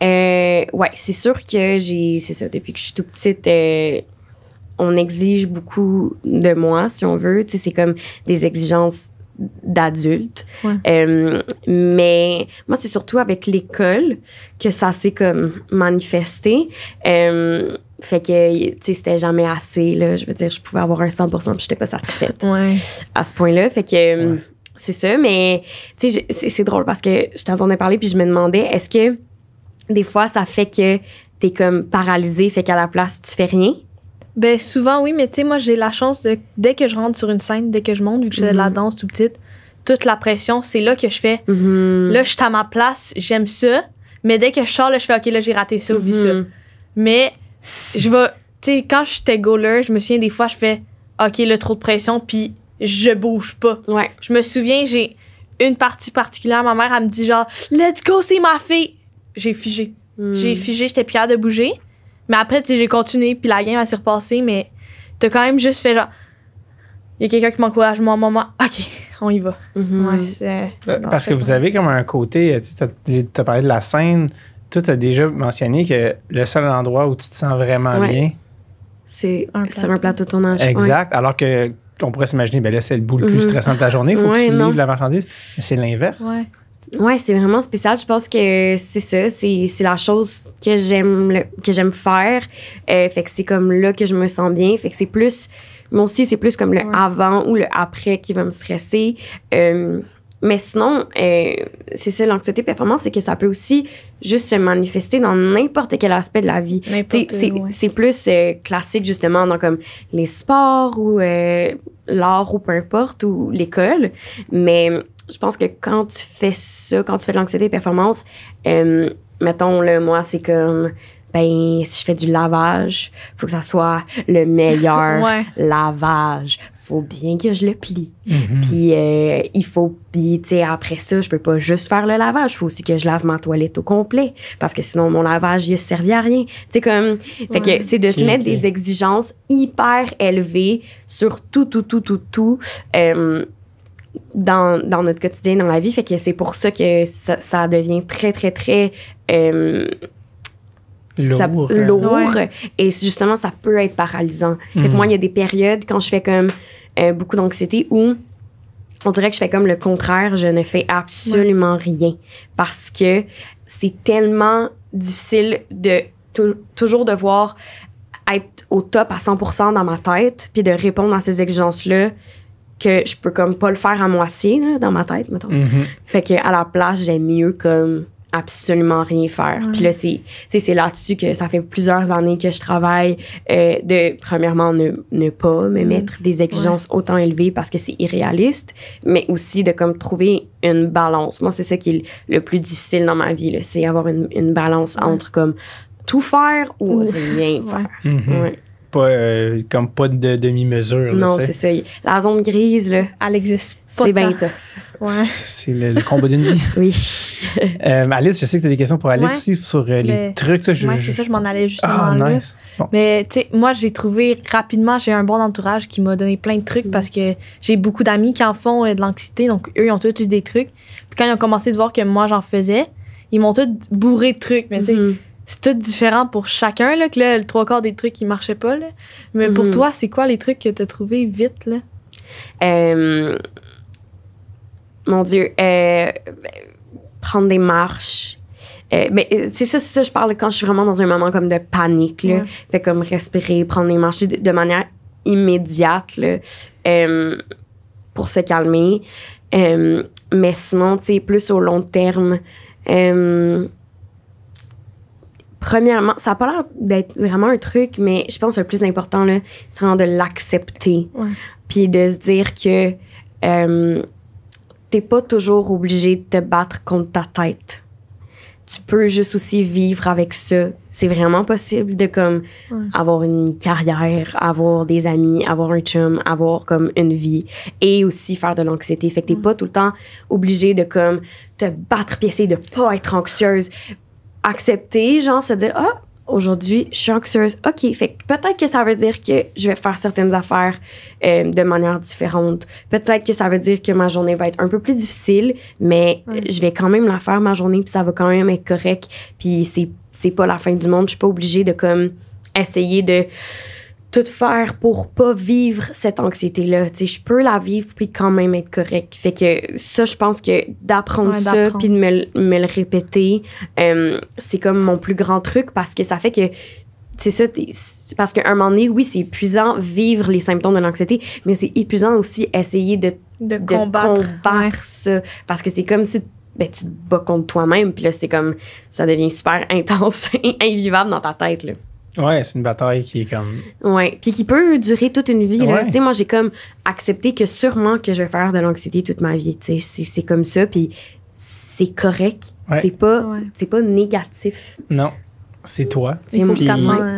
Ouais, c'est sûr que c'est ça, depuis que je suis toute petite, on exige beaucoup de moi, si on veut. Tu sais, c'est comme des exigences d'adulte. Mais moi, c'est surtout avec l'école que ça s'est comme manifesté. Fait que, tu sais, c'était jamais assez, là. Je veux dire, je pouvais avoir un 100% puis j'étais pas satisfaite à ce point-là. Fait que c'est ça, mais, tu sais, c'est drôle parce que je t'entendais parler puis je me demandais, est-ce que des fois, ça fait que t'es comme paralysée, fait qu'à la place, tu fais rien? Ben souvent oui, mais tu sais, moi j'ai la chance de, dès que je rentre sur une scène, dès que je monte, vu que je fais de la danse tout petite, toute la pression, c'est là que je fais. Là, je suis à ma place, j'aime ça, mais dès que je sors, là, je fais OK, là, j'ai raté ça, oublie ça. Mais je vais, tu sais, quand j'étais goaler, je me souviens des fois, je fais OK, là, trop de pression, puis je bouge pas. Je me souviens, j'ai une partie particulière, ma mère, elle me dit genre, let's go, c'est ma fille. J'ai figé. J'ai figé, j'étais plus capable de bouger. Mais après, tu sais, j'ai continué, puis la game, elle s'est repassée, mais t'as quand même juste fait genre, il y a quelqu'un qui m'encourage, moi, maman, OK, on y va. Parce que vous avez comme un côté, tu as parlé de la scène, toi, tu as déjà mentionné que le seul endroit où tu te sens vraiment bien, c'est sur un plateau de tournage. Exact, alors que on pourrait s'imaginer, ben là, c'est le bout le plus stressant de ta journée, il faut que tu livres la marchandise, mais c'est l'inverse. Ouais, c'est vraiment spécial. Je pense que c'est ça. C'est la chose que j'aime faire. Fait que c'est comme là que je me sens bien. Fait que c'est plus... Moi aussi, c'est plus comme le avant ou le après qui va me stresser. Mais sinon, c'est ça, l'anxiété performance, c'est que ça peut aussi juste se manifester dans n'importe quel aspect de la vie. C'est plus classique, justement, dans comme les sports ou l'art ou peu importe, ou l'école. Mais... Je pense que quand tu fais ça, quand tu fais de l'anxiété performance, mettons, là, moi, c'est comme, ben, si je fais du lavage, faut que ça soit le meilleur lavage. Faut bien que je le plie. Puis, il faut, tu sais, après ça, je peux pas juste faire le lavage. Faut aussi que je lave ma toilette au complet. Parce que sinon, mon lavage, il a servi à rien. Tu sais, comme, fait que c'est de se mettre des exigences hyper élevées sur tout. Dans notre quotidien, dans la vie. Fait que c'est pour ça que ça devient très, très, très lourd. Et justement, ça peut être paralysant. Fait que moi, il y a des périodes quand je fais comme beaucoup d'anxiété où on dirait que je fais comme le contraire. Je ne fais absolument rien. Parce que c'est tellement difficile de toujours devoir être au top à 100% dans ma tête puis de répondre à ces exigences-là que je peux comme pas le faire à moitié là, dans ma tête, mettons. Fait que à la place, j'aime mieux comme absolument rien faire. Puis là, c'est là-dessus que ça fait plusieurs années que je travaille de, premièrement, ne pas me mettre des exigences autant élevées parce que c'est irréaliste, mais aussi de comme trouver une balance. Moi, c'est ça qui est le plus difficile dans ma vie, là, c'est avoir une balance entre comme tout faire ou rien faire. Comme pas de demi-mesure. Non, c'est ça. La zone grise, là, elle existe pas. C'est bien tough. C'est le combat d'une vie. Oui. Alice, je sais que tu as des questions pour Alice aussi sur les trucs. C'est ça, je m'en allais justement là. Nice. Bon. Mais tu sais, moi, j'ai trouvé rapidement, j'ai un bon entourage qui m'a donné plein de trucs parce que j'ai beaucoup d'amis qui en font de l'anxiété. Donc, eux, ils ont tous eu des trucs. Puis quand ils ont commencé de voir que moi, j'en faisais, ils m'ont tous bourré de trucs. Mais tu sais, c'est tout différent pour chacun, là, que là, le 3/4 des trucs, qui marchaient pas, là. Mais pour toi, c'est quoi les trucs que tu as trouvés vite, là? Mon Dieu, prendre des marches, Mais c'est ça, je parle quand je suis vraiment dans un moment comme de panique, là. Fait comme respirer, prendre les marches de manière immédiate, là, pour se calmer. Mais sinon, tu sais, plus au long terme, premièrement, ça n'a pas l'air d'être vraiment un truc, mais je pense que le plus important, là, c'est vraiment de l'accepter. Puis de se dire que t'es pas toujours obligé de te battre contre ta tête. Tu peux juste aussi vivre avec ça. C'est vraiment possible de comme avoir une carrière, avoir des amis, avoir un chum, avoir comme une vie et aussi faire de l'anxiété. Fait que t'es pas tout le temps obligé de comme te battre puis essayer de pas être anxieuse. Accepter, genre se dire aujourd'hui, je suis anxieuse. OK, fait que peut-être que ça veut dire que je vais faire certaines affaires de manière différente. Peut-être que ça veut dire que ma journée va être un peu plus difficile, mais je vais quand même la faire, ma journée, puis ça va quand même être correct. Puis c'est pas la fin du monde. Je suis pas obligée de comme essayer de tout faire pour pas vivre cette anxiété-là. Tu sais, je peux la vivre puis quand même être correct. Fait que ça, je pense que d'apprendre ça puis de me le répéter, c'est comme mon plus grand truc parce que ça fait que c'est ça, parce qu'à un moment donné, oui, c'est épuisant vivre les symptômes de l'anxiété, mais c'est épuisant aussi essayer de combattre ça. Parce que c'est comme si tu te bats contre toi-même puis là, c'est comme, ça devient super intense et invivable dans ta tête, là. Ouais, c'est une bataille qui est comme... Ouais, puis qui peut durer toute une vie, là. Tu sais, moi, j'ai comme accepté que sûrement que je vais faire de l'anxiété toute ma vie, tu sais. C'est comme ça, puis c'est correct. C'est pas négatif. Non, c'est toi. C'est puis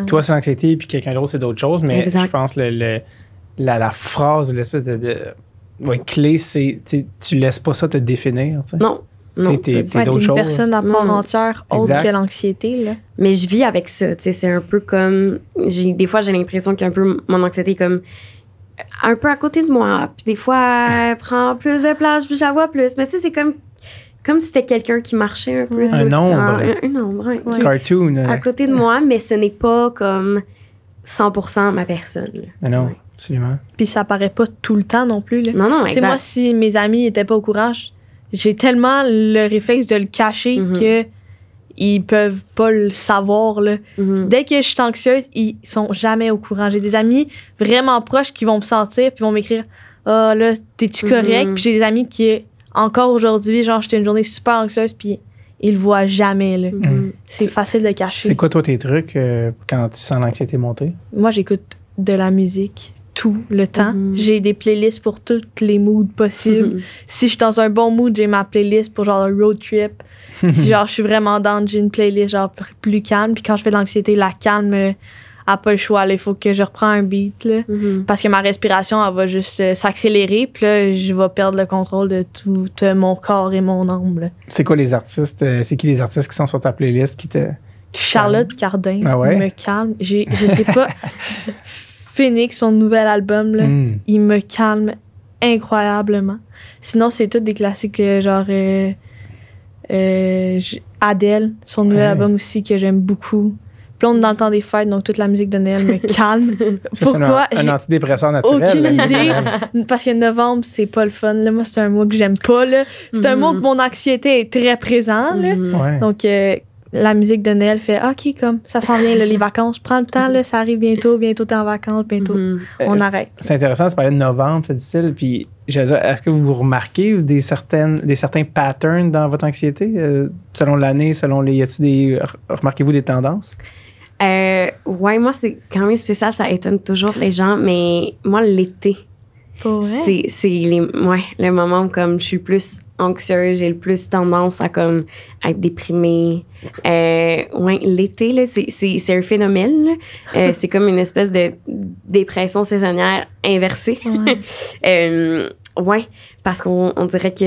toi, c'est l'anxiété, puis quelqu'un d'autre, c'est d'autres choses. Mais je pense la phrase ou l'espèce de clé, c'est tu laisses pas ça te définir, tu sais. Non. T'es d'autres choses. Une personne à part entière autre que l'anxiété, là. Mais je vis avec ça, tu sais, c'est un peu comme... Des fois, j'ai l'impression qu'un peu mon anxiété est comme un peu à côté de moi. Puis des fois, elle prend plus de place, puis je la vois plus. Mais tu sais, c'est comme si c'était quelqu'un qui marchait un peu. Un ombre. Un ombre, un cartoon. À côté de moi, mais ce n'est pas comme 100% ma personne. Là. Non, absolument. Puis ça paraît pas tout le temps non plus, là. Non, exact. Tu sais, moi, si mes amis étaient pas au courant, j'ai tellement le réflexe de le cacher que ils peuvent pas le savoir, là. Dès que je suis anxieuse, ils sont jamais au courant. J'ai des amis vraiment proches qui vont me sentir puis vont m'écrire « Ah, là, t'es-tu correct? » Puis j'ai des amis qui, encore aujourd'hui, genre, j'étais une journée super anxieuse puis ils le voient jamais, là. C'est facile de cacher. C'est quoi, toi, tes trucs quand tu sens l'anxiété monter? Moi, j'écoute de la musique tout le temps. J'ai des playlists pour toutes les moods possibles. Si je suis dans un bon mood, j'ai ma playlist pour genre un road trip. Si genre je suis vraiment down, j'ai une playlist genre plus calme. Puis quand je fais de l'anxiété, la calme a pas le choix. Il faut que je reprends un beat là, parce que ma respiration elle va juste s'accélérer. Puis là, je vais perdre le contrôle de tout mon corps et mon âme. Là. C'est quoi les artistes? C'est qui les artistes qui sont sur ta playlist qui te... Charlotte Cardin me calme. Je sais pas... Phoenix, son nouvel album, là, il me calme incroyablement. Sinon, c'est tous des classiques genre Adele, son nouvel album aussi que j'aime beaucoup. Puis on est dans le temps des fêtes, donc toute la musique de Noël me calme. Pourquoi? C'est un antidépresseur naturel. Aucune idée. Parce que novembre, c'est pas le fun. Là, moi, c'est un mois que j'aime pas. Là. C'est un mois que mon anxiété est très présente. Là. Donc, la musique de Noël fait OK, comme ça s'en vient, là, les vacances. Prends le temps, là, ça arrive bientôt t'es en vacances, bientôt. On arrête. C'est intéressant, tu parlais de novembre, c'est difficile. Puis, est-ce que vous remarquez des certains patterns dans votre anxiété, selon l'année, remarquez-vous des tendances? Ouais, moi, c'est quand même spécial, ça étonne toujours les gens, mais moi, l'été, c'est le moment où comme je suis le plus anxieuse, j'ai le plus tendance à comme être déprimée. L'été, là, c'est un phénomène. C'est comme une espèce de dépression saisonnière inversée. Parce qu'on dirait que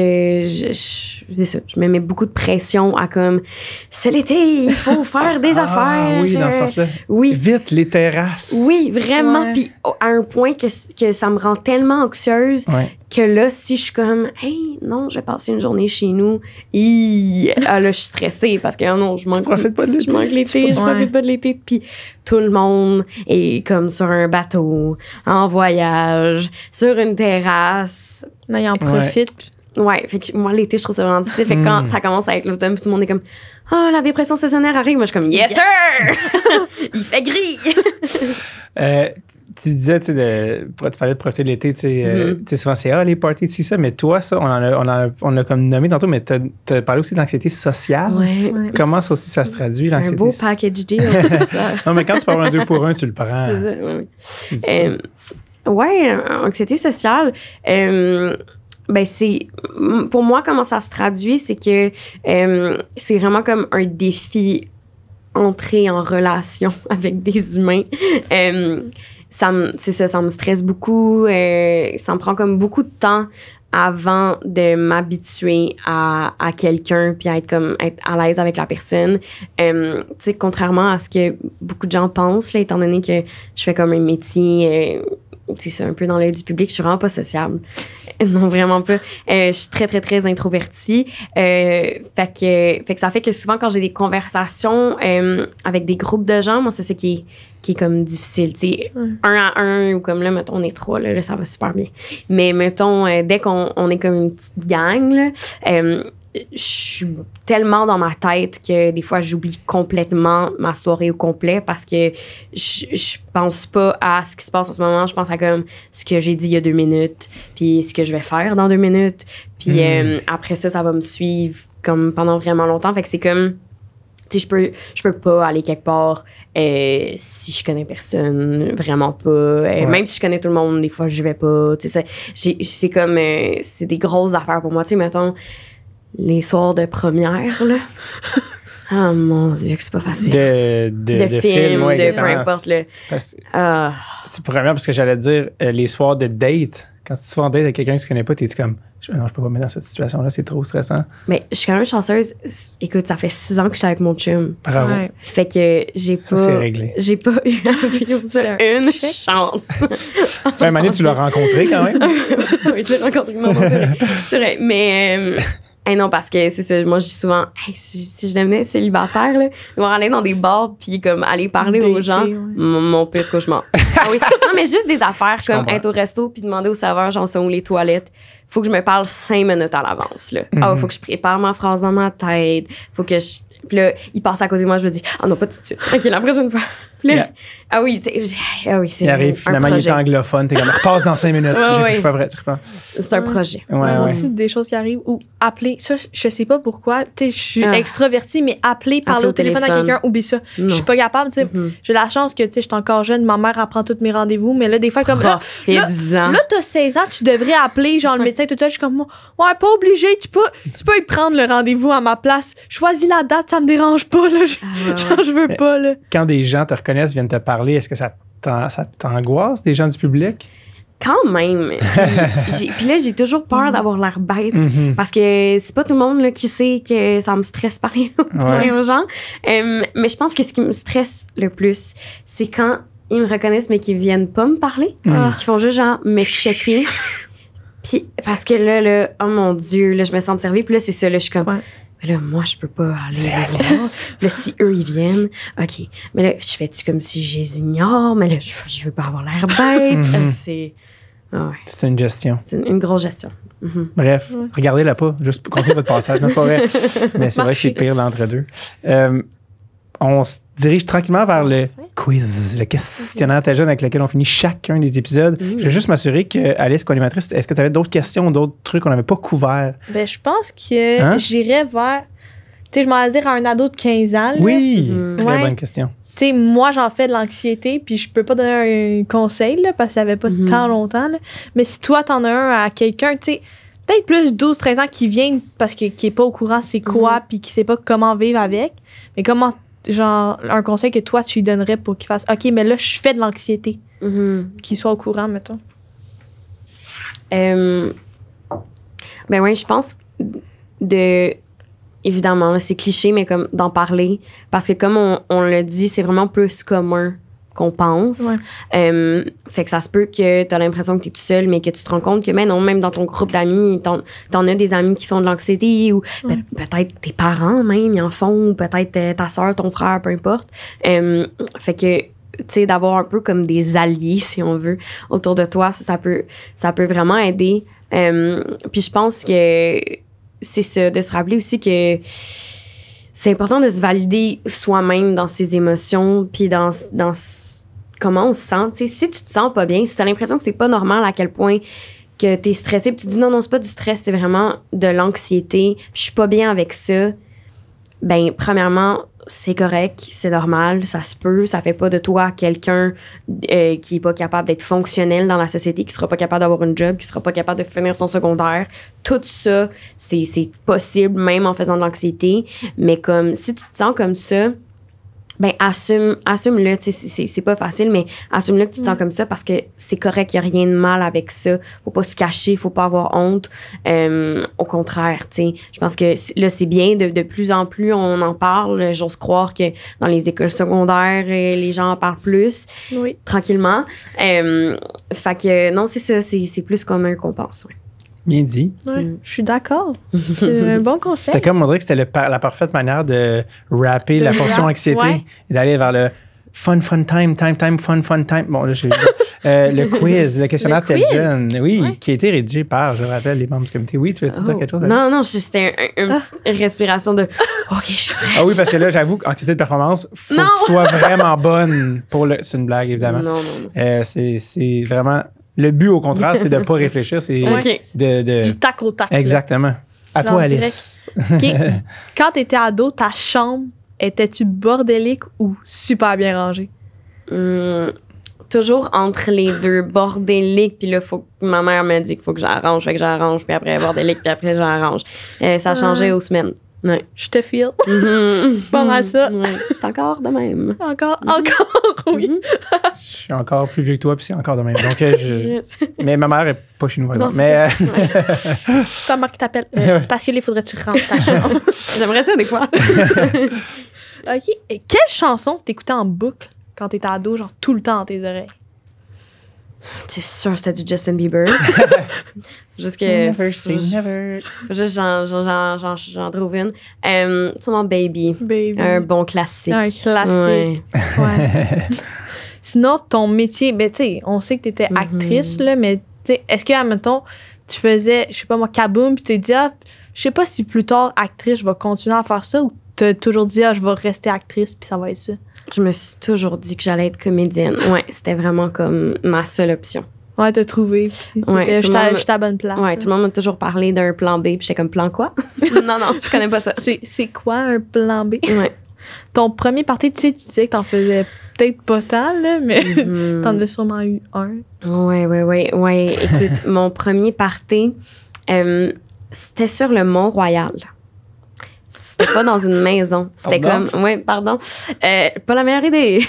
je me mets beaucoup de pression à comme c'est l'été, il faut faire des affaires. Oui, dans ce sens-là. Oui. Vite, les terrasses. Oui, vraiment. Puis à un point que ça me rend tellement anxieuse que là, si je suis comme hey, non, je vais passer une journée chez nous, là, je suis stressée parce que non, je manque pas de l'été. Je manque l'été, je profite pas de l'été. Puis tout le monde est comme sur un bateau, en voyage, sur une terrasse. Là, ils en profitent. Ouais, fait que moi, l'été, je trouve ça vraiment difficile. Fait que quand ça commence à être l'automne, tout le monde est comme « Ah, la dépression saisonnière arrive. » Moi, je suis comme « Yes, sir! » Il fait gris! Tu disais, tu parlais de profiter de l'été, tu sais, souvent c'est les parties, tu sais ça, mais toi, ça, on a comme nommé tantôt, mais tu as parlé aussi d'anxiété sociale. Ouais. Comment ça aussi, ça se traduit, l'anxiété? Un beau package deal, c'est ça. Non, mais quand tu parles un 2 pour 1, tu le prends. C'est ça, ouais, anxiété sociale, ben c'est pour moi comment ça se traduit, c'est que c'est vraiment comme un défi entrer en relation avec des humains. Ça me stresse beaucoup, ça me prend comme beaucoup de temps avant de m'habituer à quelqu'un puis être à l'aise avec la personne. Tu sais, contrairement à ce que beaucoup de gens pensent, là, étant donné que je fais comme un métier c'est un peu dans l'œil du public, je suis vraiment pas sociable. Non, vraiment pas. Je suis très, très, très introvertie. Fait que ça fait que souvent, quand j'ai des conversations avec des groupes de gens, moi, c'est ça qui est comme difficile. Tu sais, 1 à 1 ou comme là, mettons, on est 3, là, ça va super bien. Mais mettons, dès qu'on est comme une petite gang, là, je suis tellement dans ma tête que des fois, j'oublie complètement ma soirée au complet parce que je pense pas à ce qui se passe en ce moment. Je pense à comme ce que j'ai dit il y a 2 minutes, puis ce que je vais faire dans 2 minutes. Puis après ça va me suivre comme pendant vraiment longtemps. Fait que c'est comme... Tu sais, je peux pas aller quelque part si je connais personne, vraiment pas. Même si je connais tout le monde, des fois, je vais pas. Tu sais, c'est comme... c'est des grosses affaires pour moi. Tu sais, mettons... Les soirs de première, là. Ah, mon Dieu, que c'est pas facile. De films, de peu importe, là. C'est première parce que j'allais dire les soirs de date. Quand tu vas en date avec quelqu'un que tu connais pas, t'es-tu comme, non, je peux pas me mettre dans cette situation-là, c'est trop stressant. Mais je suis quand même chanceuse. Écoute, ça fait 6 ans que j'étais avec mon chum. Bravo. Ouais. Fait que j'ai pas eu à vivre ça. Une chance. Ben, Mané, tu l'as rencontré quand même. Oui, je l'ai rencontré. Non, c'est vrai. Mais... non, parce que c'est ça, moi je dis souvent, si je devenais célibataire, là, devoir aller dans des bars puis comme aller parler aux gens, mon pire cauchemar. Oui. Non, mais juste des affaires comme être au resto puis demander au serveur, genre, sont où les toilettes. Faut que je me parle 5 minutes à l'avance, là. Faut que je prépare ma phrase dans ma tête. Faut que je... Puis là, il passe à côté de moi, je me dis, non, pas tout de suite. OK, la prochaine fois. Là, c'est il arrive, finalement, il est anglophone. T'es comme, repasse dans 5 minutes. Je suis pas prête. C'est un projet. Ouais. Aussi, des choses qui arrivent ou appeler. Ça, je sais pas pourquoi. Tu sais, je suis extravertie, mais appeler, parler au téléphone à quelqu'un, oublie ça. Je suis pas capable. Tu sais, j'ai la chance que, tu sais, je suis encore jeune. Ma mère apprend tous mes rendez-vous, mais là, des fois, comme là, t'as 16 ans, tu devrais appeler, genre, le médecin, tout ça. Je suis comme, ouais, pas obligé. Tu peux y prendre le rendez-vous à ma place. Choisis la date, ça me dérange pas, là. Genre, je veux pas, là. Quand des gens te reconnaissent, viennent te parler, est-ce que ça t'angoisse, des gens du public? Quand même. Puis là, j'ai toujours peur d'avoir l'air bête parce que c'est pas tout le monde là, qui sait que ça me stresse parler aux gens. Mais je pense que ce qui me stresse le plus, c'est quand ils me reconnaissent mais qu'ils viennent pas me parler. Qu'ils font juste genre me checker. Puis parce que là, oh mon Dieu, là, je me sens observée. Puis là, c'est ça, là, je suis comme... Mais là, moi, je peux pas aller les voir. Là, si eux, ils viennent, OK. Mais là, je fais-tu comme si je les ignore? Mais là, je veux pas avoir l'air bête. C'est une gestion. C'est une grosse gestion. Bref, regardez-la pas. Juste pour continuer votre passage. Non, c'est pas vrai. Mais c'est vrai que c'est pire l'entre-deux. On se dirige tranquillement vers le quiz, le questionnaire intelligent avec lequel on finit chacun des épisodes. Je vais juste m'assurer que Alice, co-animatrice, est-ce que tu avais d'autres questions, d'autres trucs qu'on n'avait pas couverts? Ben, je pense que j'irais vers... Tu sais, je m'en vais dire à un ado de 15 ans. Là. Oui, très bonne question. Tu sais, moi, j'en fais de l'anxiété, puis je peux pas donner un conseil, là, parce que ça avait pas tant longtemps. Là. Mais si toi, t'en as un à quelqu'un, tu sais, peut-être plus 12-13 ans qui vient parce qu'il est pas au courant c'est quoi, puis qui sait pas comment vivre avec, mais comment... Genre, un conseil que toi, tu lui donnerais pour qu'il fasse « OK, mais là, je fais de l'anxiété. Qu'il soit au courant, mettons. Ben ouais, je pense évidemment, là, c'est cliché, mais comme d'en parler. Parce que comme on l'a dit, c'est vraiment plus commun qu'on pense. Fait que ça se peut que tu as l'impression que tu es tout seul, mais que tu te rends compte que même dans ton groupe d'amis, t'en as des amis qui font de l'anxiété ou peut-être tes parents même, ils en font, ou peut-être ta soeur, ton frère, peu importe. Fait que tu sais, d'avoir un peu comme des alliés, si on veut, autour de toi, ça peut vraiment aider. Puis je pense que c'est ça, de se rappeler aussi que c'est important de se valider soi-même dans ses émotions, puis dans comment on se sent. Tu sais, si tu te sens pas bien, si tu as l'impression que c'est pas normal à quel point que tu es stressé, puis tu dis non, c'est pas du stress, c'est vraiment de l'anxiété, puis je suis pas bien avec ça, ben premièrement, c'est correct, c'est normal, ça se peut, ça fait pas de toi quelqu'un qui est pas capable d'être fonctionnel dans la société, qui sera pas capable d'avoir une job, qui sera pas capable de finir son secondaire. Tout ça, c'est possible, même en faisant de l'anxiété. Mais comme, si tu te sens comme ça, ben assume-le, tu sais, c'est pas facile, mais assume-le que tu te sens comme ça parce que c'est correct, il y a rien de mal avec ça. Faut pas se cacher, faut pas avoir honte. Au contraire, tu sais, je pense que là, c'est bien, de plus en plus, on en parle. J'ose croire que dans les écoles secondaires, les gens en parlent plus, tranquillement. Fait que, non, c'est ça, c'est plus commun qu'on pense, ouais. Bien dit. Ouais, je suis d'accord. C'est un bon conseil. C'était comme on dirait que c'était la parfaite manière de rapper la portion anxiété et d'aller vers le fun time. Bon, là, le quiz, le questionnaire Ted Jeune, qui a été rédigé par, je rappelle, les membres du comité. Oui, tu veux-tu dire quelque chose? Non, c'était une petite respiration de OK, je suis prête. Ah oui, parce que là, j'avoue qu'anxiété de performance, faut que tu sois vraiment bonne pour le. C'est une blague, évidemment. Non. C'est vraiment. Le but, au contraire, c'est de ne pas réfléchir, c'est du tac au tac. Exactement. À toi, Alice. Quand tu étais ado, ta chambre, étais-tu bordélique ou super bien rangée? Toujours entre les deux, bordélique, puis là, ma mère me dit qu'il faut que j'arrange, fait que j'arrange, puis après bordélique, puis après j'arrange. Ça changeait aux semaines. Ouais. Je te file. Pas mal ça. Ouais. C'est encore de même. Encore, oui. Je suis encore plus vieux que toi, puis c'est encore de même. Donc, mais ma mère est pas chez nous, par exemple. Mais. C'est ta mère qui t'appelle. C'est parce qu'il faudrait que tu rentres ta chambre. J'aimerais ça, des fois. OK. Et quelle chanson t'écoutais en boucle quand t'étais ado, genre tout le temps dans tes oreilles? C'est sûr, c'était du Justin Bieber. Juste que. Never say never. Faut juste j'en trouve une. C'est mon Baby. Un bon classique. Un classique. Ouais. Sinon, ton métier, ben, tu sais, on sait que t'étais actrice, là, mais, tu sais, est-ce que, admettons, tu faisais, je sais pas moi, Kaboom, puis tu t'es dit, je sais pas si plus tard, actrice, je vais continuer à faire ça, ou t'as toujours dit, je vais rester actrice, puis ça va être ça? Je me suis toujours dit que j'allais être comédienne. Ouais, c'était vraiment comme ma seule option. Ouais, t'as trouvé. J'étais à la bonne place. Ouais, tout le monde m'a toujours parlé d'un plan B, puis j'étais comme, plan quoi? non, je connais pas ça. C'est quoi un plan B? Ouais. Ton premier party, tu sais, tu disais que t'en faisais peut-être pas tant, là, mais t'en as sûrement eu un. Ouais. Écoute, mon premier party, c'était sur le Mont-Royal. C'était pas dans une maison. C'était comme... Oui, pardon. Pas la meilleure idée.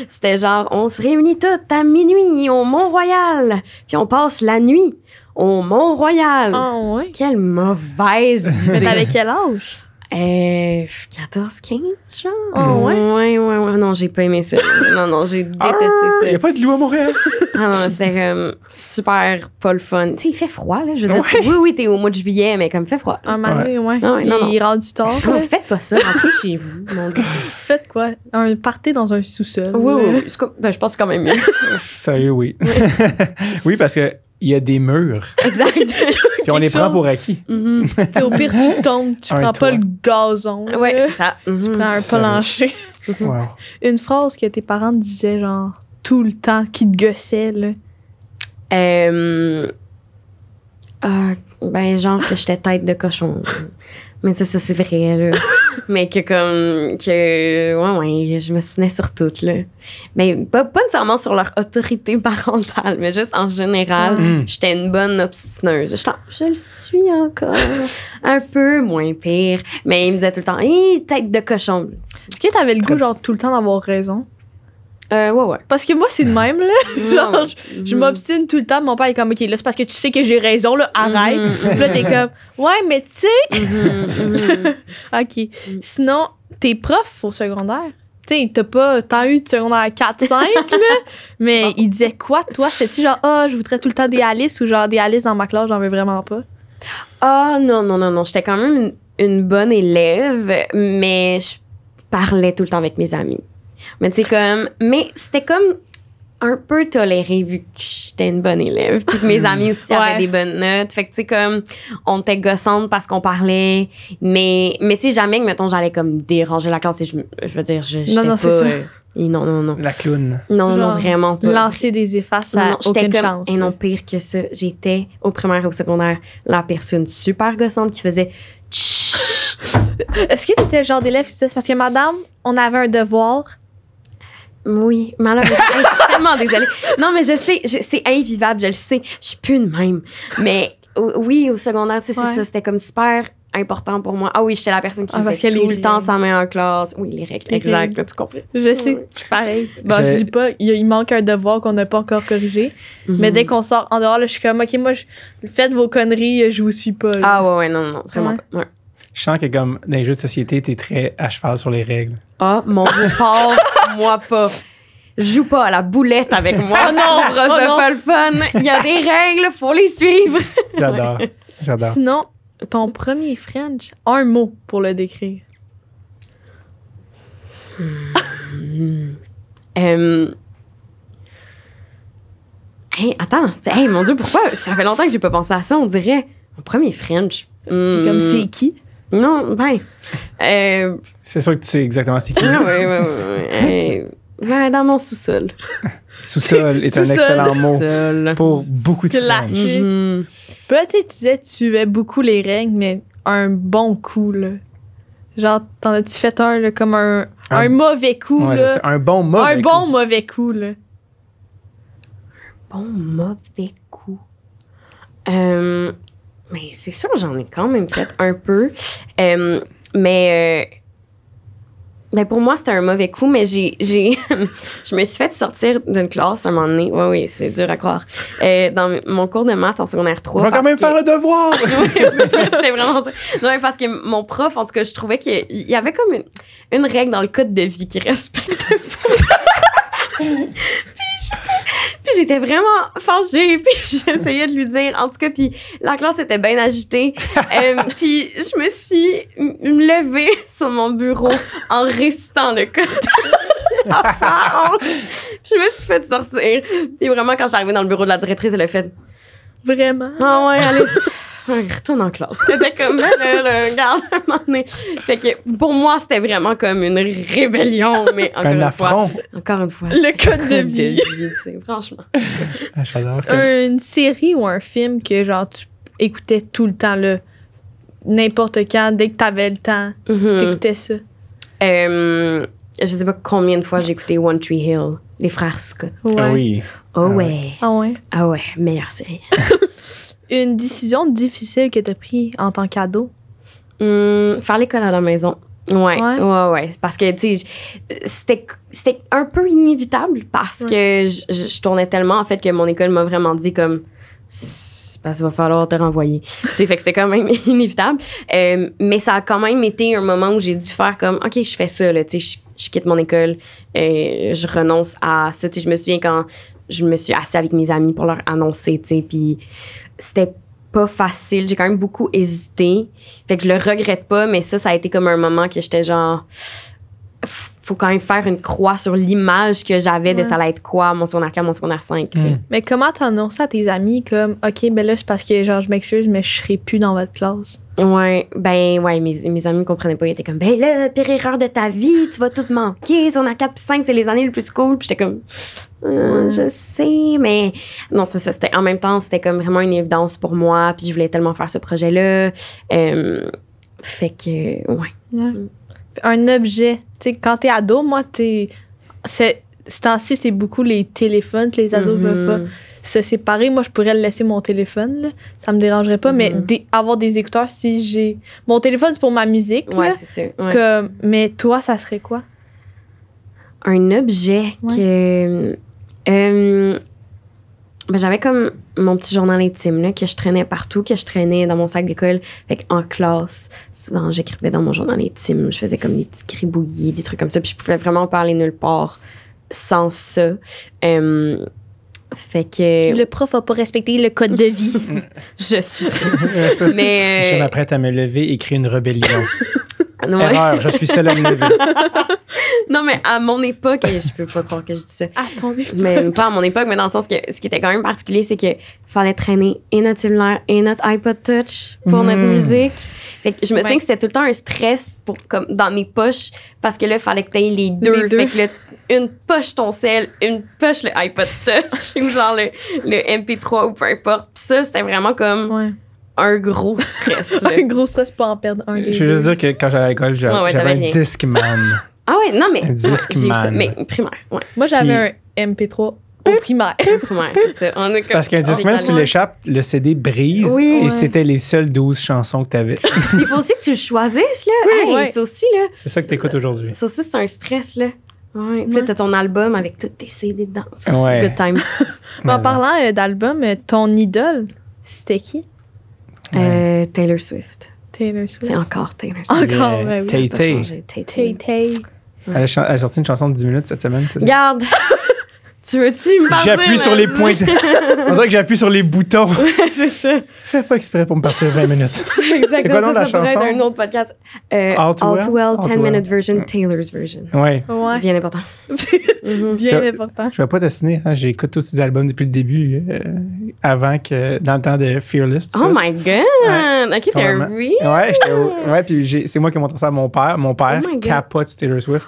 C'était genre, on se réunit toutes à minuit au Mont-Royal. Puis on passe la nuit au Mont-Royal. Oh, ouais. Quelle mauvaise idée. Mais t'avais quel âge? 14, 15, genre. Oh, ouais. Ouais. Non, j'ai pas aimé ça. Non, j'ai détesté ça. Il n'y a pas de loup à Montréal. Non, c'était super pas le fun. Tu sais, il fait froid, là. Je veux dire, oui, t'es au mois de juillet, mais comme il fait froid. Un moment donné, ouais. Il est rendu tard. Non, faites pas ça. Rentrez chez vous, mon Dieu. Faites quoi? Un party dans un sous-sol. Oui. Ben, je pense que c'est quand même mieux. Sérieux, oui. Oui, parce que il y a des murs. Exact. Puis on les prend pour acquis. Au pire, tu tombes, tu prends pas le gazon. Ouais, c'est ça. Tu prends un plancher. Wow. Une phrase que tes parents te disaient, genre, tout le temps, qui te gossait, là. Ben, genre que j'étais tête de cochon. Mais ça, c'est vrai, là. Mais que je me souvenais sur tout, là. Mais pas nécessairement sur leur autorité parentale, mais juste en général, j'étais une bonne obstineuse. Je le suis encore. Un peu moins pire. Mais ils me disaient tout le temps, hey, tête de cochon. Est-ce que t'avais le goût, genre, tout le temps d'avoir raison? Ouais. Parce que moi, c'est de même, là. Genre, je m'obstine tout le temps. Mon père est comme, OK, là, c'est parce que tu sais que j'ai raison, là, arrête. Puis là, t'es comme, ouais, mais tu sais. OK. Sinon, t'es prof au secondaire. Tu sais, t'as pas tant eu de secondaire 4-5, là. Mais il disait quoi, toi? C'était-tu genre, je voudrais tout le temps des Alice ou genre des Alice dans ma classe, j'en veux vraiment pas? Non. J'étais quand même une bonne élève, mais je parlais tout le temps avec mes amis. Mais tu sais, comme... Mais c'était comme un peu toléré vu que j'étais une bonne élève. Puis que mes amis aussi avaient des bonnes notes. Fait que tu sais, comme... On était gossantes parce qu'on parlait. Mais tu sais, jamais que, mettons, j'allais comme déranger la classe. Et je veux dire, j'étais non, pas... c'est ça. Non. La clown. Non, vraiment pas. Lancer des effaces, ça n'a aucune chance. Et non, pire que ça. J'étais au primaire et au secondaire la personne super gossante qui faisait... Est-ce que tu étais le genre d'élève qui disait, parce que madame, on avait un devoir. Oui, malheureusement. Je suis tellement désolée. Non, mais je sais, c'est invivable, je le sais. Je suis plus de même. Mais oui, au secondaire, tu sais, c'est ça, c'était comme super important pour moi. Ah oui, j'étais la personne qui fait tout le temps sa main en classe. Oui, les règles, exact, là, tu comprends. Je sais, pareil. Bon, je dis pas, il manque un devoir qu'on n'a pas encore corrigé. Mais dès qu'on sort en dehors, là, je suis comme, OK, moi, faites vos conneries, je vous suis pas. Là. Ah ouais, non, vraiment pas. Ouais. Je sens que comme dans les jeux de société, t'es très à cheval sur les règles. Ah, mon Dieu, moi pas. Joue pas à la boulette avec moi. Oh non, c'est pas le fun. Il y a des règles, faut les suivre. J'adore. Sinon, ton premier French, un mot pour le décrire. Hey, attends. Hey, mon Dieu, pourquoi? Ça fait longtemps que j'ai pas pensé à ça, on dirait. Mon premier French. Comme c'est qui? Non, c'est sûr que tu sais exactement c'est qui. Oui. Dans mon sous-sol. Sous-sol est un excellent mot pour beaucoup de Classique. Puis là, tu disais que tu aimais beaucoup les règles, mais un bon coup, là. Genre, t'en as-tu fait un, là, comme un mauvais coup, là? Un bon mauvais coup. Un bon mauvais coup, là. Bon mauvais coup. Mais c'est sûr, j'en ai quand même fait un peu. Mais pour moi, c'était un mauvais coup, mais je me suis fait sortir d'une classe un moment donné. Oui, c'est dur à croire. Dans mon cours de maths en secondaire 3. Je vais quand même faire le devoir! C'était vraiment ça. Non, parce que mon prof, en tout cas, je trouvais qu'il y avait comme une règle dans le code de vie qui respectait pas. Puis j'étais vraiment fâchée, puis j'essayais de lui dire, en tout cas, puis la classe était bien agitée. Puis je me suis levée sur mon bureau en récitant le code. Puis je me suis fait sortir. Puis vraiment, quand je suis arrivée dans le bureau de la directrice, elle a fait... Vraiment? Ah ouais, allez, retourne en classe. C'était comme, regarde, un moment donné. Fait que pour moi, c'était vraiment comme une rébellion, mais encore une fois. Le code de vie. Franchement. J'adore. Une série ou un film que, genre, tu écoutais tout le temps, là, n'importe quand, dès que t'avais le temps, t'écoutais ça? Je sais pas combien de fois j'ai écouté One Tree Hill, les frères Scott. Ouais. Ah oui. Ah ouais, meilleure série. Une décision difficile que tu as prise en tant qu'ado? Faire l'école à la maison. Ouais. Parce que, tu sais, c'était un peu inévitable parce que je tournais tellement, en fait, que mon école m'a vraiment dit comme... C'est parce qu'il va falloir te renvoyer. Tu sais, fait que c'était quand même inévitable. Mais ça a quand même été un moment où j'ai dû faire comme, OK, je fais ça, là, tu sais, je quitte mon école, je renonce à ça. Tu sais, je me souviens quand je me suis assise avec mes amis pour leur annoncer, tu sais, puis c'était pas facile. J'ai quand même beaucoup hésité. Fait que je le regrette pas, mais ça a été comme un moment que j'étais genre... Faut quand même faire une croix sur l'image que j'avais de ça allait être quoi, mon secondaire 4, mon secondaire 5. Mais comment t'as annoncé à tes amis comme, OK, ben là, c'est parce que, genre, je m'excuse, mais je serai plus dans votre classe? Ouais, mes amis comprenaient pas. Ils étaient comme, ben là, pire erreur de ta vie, tu vas tout manquer. Secondaire 4 puis 5, c'est les années les plus cool. Puis j'étais comme, je sais, mais non, c'est ça. En même temps, c'était comme vraiment une évidence pour moi. Puis je voulais tellement faire ce projet-là. Fait que, ouais. Un objet. Tu sais, quand t'es ado, moi, ce temps-ci, c'est beaucoup les téléphones que les ados peuvent pas se séparer. Moi, je pourrais laisser mon téléphone, là. Ça me dérangerait pas, mais avoir des écouteurs, si j'ai... Mon téléphone, c'est pour ma musique, ouais, là. c'est ça. Ouais. Mais toi, ça serait quoi? Un objet que... j'avais comme mon petit journal intime là, que je traînais partout, que je traînais dans mon sac d'école. Fait en classe, souvent, j'écrivais dans mon journal intime. Je faisais comme des petits gribouillis, des trucs comme ça. Puis je pouvais vraiment pas aller nulle part sans ça. Fait que... Le prof a pas respecté le code de vie. Je suis triste. Mais... Je m'apprête à me lever et créer une rébellion. Erreur, je suis seule à l'univers. Non, mais à mon époque, je peux pas croire que je dis ça. À ton époque. Mais pas à mon époque, mais dans le sens que ce qui était quand même particulier, c'est qu'il fallait traîner et notre cellulaire et notre iPod Touch pour notre musique. Fait que je me souviens que c'était tout le temps un stress comme dans mes poches parce que là, il fallait que tu aies les deux. Fait que là, une poche ton cell, une poche le iPod Touch ou genre le MP3 ou peu importe. Puis ça, c'était vraiment comme un gros stress. Un gros stress pour en perdre un des deux. Je veux juste dire que quand j'allais à l'école, j'avais un Discman. Ah ouais, non, mais j'ai eu ça, mais primaire, ouais. Moi, j'avais un MP3 au primaire. Primaire, c'est ça. Parce qu'un Discman, tu l'échappes, le CD brise et c'était les seules 12 chansons que tu avais. Il faut aussi que tu le choisisses, là. Hey, ça aussi, là. C'est ça que tu écoutes aujourd'hui. Ça aussi, c'est un stress, là. Ouais. Puis là, t'as ton album avec tous tes CD dedans. Ouais. Good times. Mais en parlant d'album, ton idole, c'était qui? Taylor Swift. Taylor Swift. C'est encore Taylor Swift. Encore, oui. Tay-Tay. Tay-Tay. Elle a sorti une chanson de 10 minutes cette semaine. Regarde! Tu veux-tu me parler? J'appuie sur les points. On dirait que j'appuie sur les boutons. C'est ça. Fais pas exprès pour me partir 20 minutes. Exactement. C'est quoi le nom de la ça pourrait chanson? être un autre podcast. All Too Well, 10-minute version, Taylor's version. Ouais. Bien important. Bien important. Je vais pas t'assiner. Hein, j'écoute tous ces albums depuis le début, avant que dans le temps de Fearless. Oh my God! Ok, t'es un real? Ouais, puis c'est moi qui ai montré ça à mon père. Mon père capote Taylor Swift.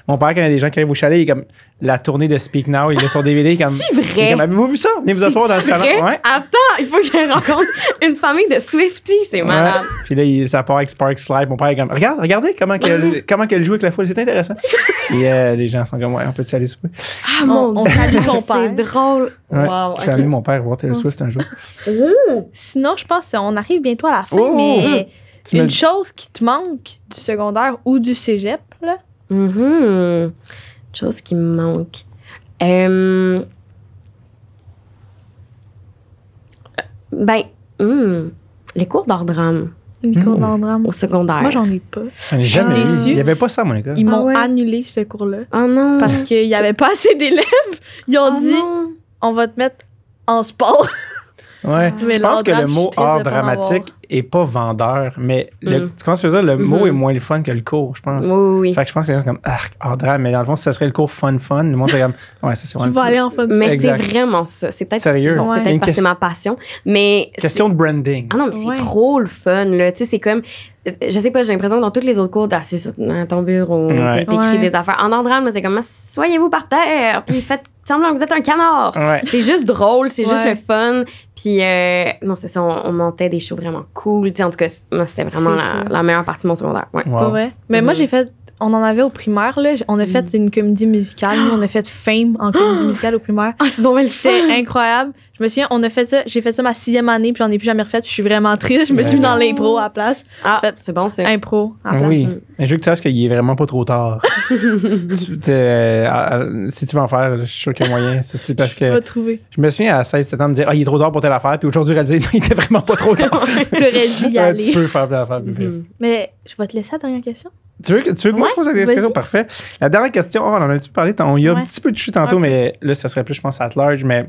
Mon père, quand il y a des gens qui arrivent au chalet, il est comme la tournée de Speak Now, il est sur DVD. C'est vrai? Avez-vous vu ça? Venez vous asseoir dans le salon. Ouais. Attends, il faut que je rencontre une famille de Swifties, c'est malade. Puis là, ça part avec Sparks Fly. Mon père est comme, regardez comment qu'elle joue avec la foule, c'est intéressant. Puis les gens sont comme, ouais, on peut aller souper. Ah mon Dieu, salue ton père. C'est drôle. Ouais, Wow. j'ai amené mon père voir Taylor Swift un jour. Sinon, je pense qu'on arrive bientôt à la fin, mais une chose qui te manque du secondaire ou du cégep, là? Chose qui me manque. Les cours d'art drame. Les cours d'art drame. Au secondaire. Moi, j'en ai pas. J'en ai jamais eu. Il n'y avait pas ça à mon école. Ils m'ont annulé ce cours-là. Oh non. Parce qu'il n'y avait pas assez d'élèves. Ils ont dit, on va te mettre en sport. Ouais. Je pense que le mot art dramatique est pas vendeur, mais tu commences à dire le mot est moins le fun que le cours, je pense. Oui. Fait que je pense que les gens sont comme art drame, mais dans le fond, si ça serait le cours fun, le monde serait comme ouais, ça c'est vraiment. Tu vas aller en fun. Mais c'est vraiment ça. C'est peut-être sérieux. C'est peut-être parce que c'est ma passion, mais question de branding. Ah non, mais c'est trop le fun là. Tu sais, c'est comme je sais pas, j'ai l'impression que dans tous les autres cours, t'es sur ton bureau, t'écris des affaires. En art drame, c'est comme soyez-vous par terre, puis faites semblant que vous êtes un canard. Ouais. C'est juste drôle, c'est juste le fun. Puis, non, c'est ça, on montait des shows vraiment cool. T'sais, en tout cas, moi, c'était vraiment la meilleure partie de mon secondaire. Ouais. Wow. Ouais. Mais moi, on en avait au primaire, là. On a fait une comédie musicale. Nous, on a fait Fame en comédie musicale au primaire. Ah, c'est donc C'était incroyable. Je me souviens, j'ai fait ça ma 6e année, puis j'en ai plus jamais refait, puis je suis vraiment triste. Je me suis mis dans l'impro à la place. Ah, c'est bon, c'est impro à la place. Oui, mais je veux que tu saches qu'il est vraiment pas trop tard. Si tu veux en faire, je suis sûr qu'il y a moyen. C'est parce que je vais trouver. Je me souviens à 16-17 ans de dire il est trop tard pour telle affaire, puis aujourd'hui, réaliser non, il était vraiment pas trop tard. T'aurais dû y aller. Tu peux faire plein d'affaires. Mais je vais te laisser la dernière question. Tu veux que moi je pose la question? Parfait. La dernière question, on en a un petit peu parlé, on y a un petit peu touché tantôt, mais là, ça serait plus, je pense, at large. Mais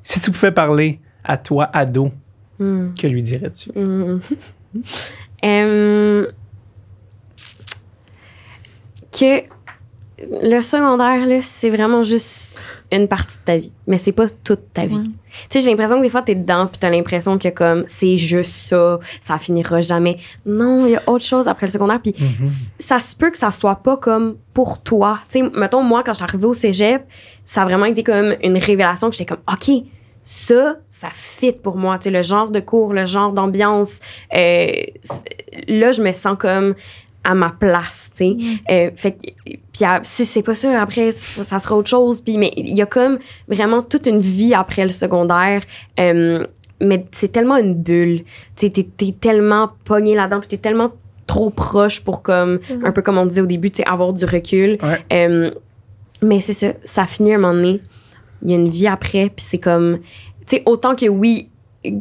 si tu pouvais parler à toi, ado, que lui dirais-tu? Que le secondaire, là, c'est vraiment juste une partie de ta vie, mais c'est pas toute ta vie. Tu sais, j'ai l'impression que des fois, t'es dedans, puis t'as l'impression que comme c'est juste ça finira jamais. Non, il y a autre chose après le secondaire, puis ça se peut que ça soit pas comme pour toi. Tu sais, mettons, moi, quand je suis arrivée au cégep, ça a vraiment été comme une révélation que j'étais comme, OK, ça fit pour moi. Tu sais, le genre de cours, le genre d'ambiance, là, je me sens comme à ma place, tu sais. Fait que, puis si c'est pas ça, après, ça sera autre chose. Puis, mais il y a comme vraiment toute une vie après le secondaire. Mais c'est tellement une bulle. Tu sais, t'es tellement pogné là-dedans, puis t'es tellement trop proche pour comme, un peu comme on disait au début, tu sais, avoir du recul. Mais c'est ça, ça finit un moment donné. Il y a une vie après, puis c'est comme, tu sais, autant que oui,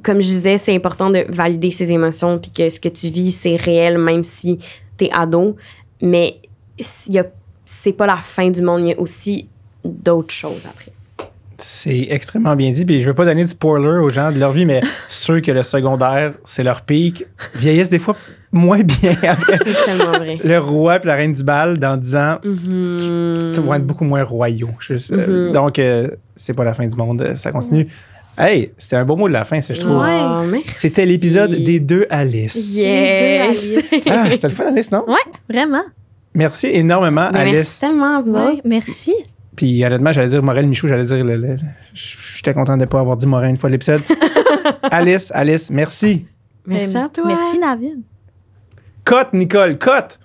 comme je disais, c'est important de valider ses émotions, puis que ce que tu vis, c'est réel, même si t'es ado, mais c'est pas la fin du monde, il y a aussi d'autres choses après. C'est extrêmement bien dit. Puis je veux pas donner de spoiler aux gens de leur vie, mais ceux que le secondaire, c'est leur pic, vieillissent des fois moins bien après. C'est tellement vrai. Le roi et la reine du bal, dans 10 ans, ça vont être beaucoup moins royaux. Donc, c'est pas la fin du monde. Ça continue. Hey, c'était un beau mot de la fin, ça, je trouve. Oh, merci. C'était l'épisode des 2 Alice. Yes! Ah, c'était le fun, Alice, non? Ouais, vraiment. Merci énormément, Alice. Merci tellement à vous autres. Merci. Puis honnêtement, j'allais dire Morel Michaud, j'allais dire j'étais content de ne pas avoir dit Morel une fois l'épisode. Alice, merci. Merci à toi. Merci, David. Cote, Nicole, cote!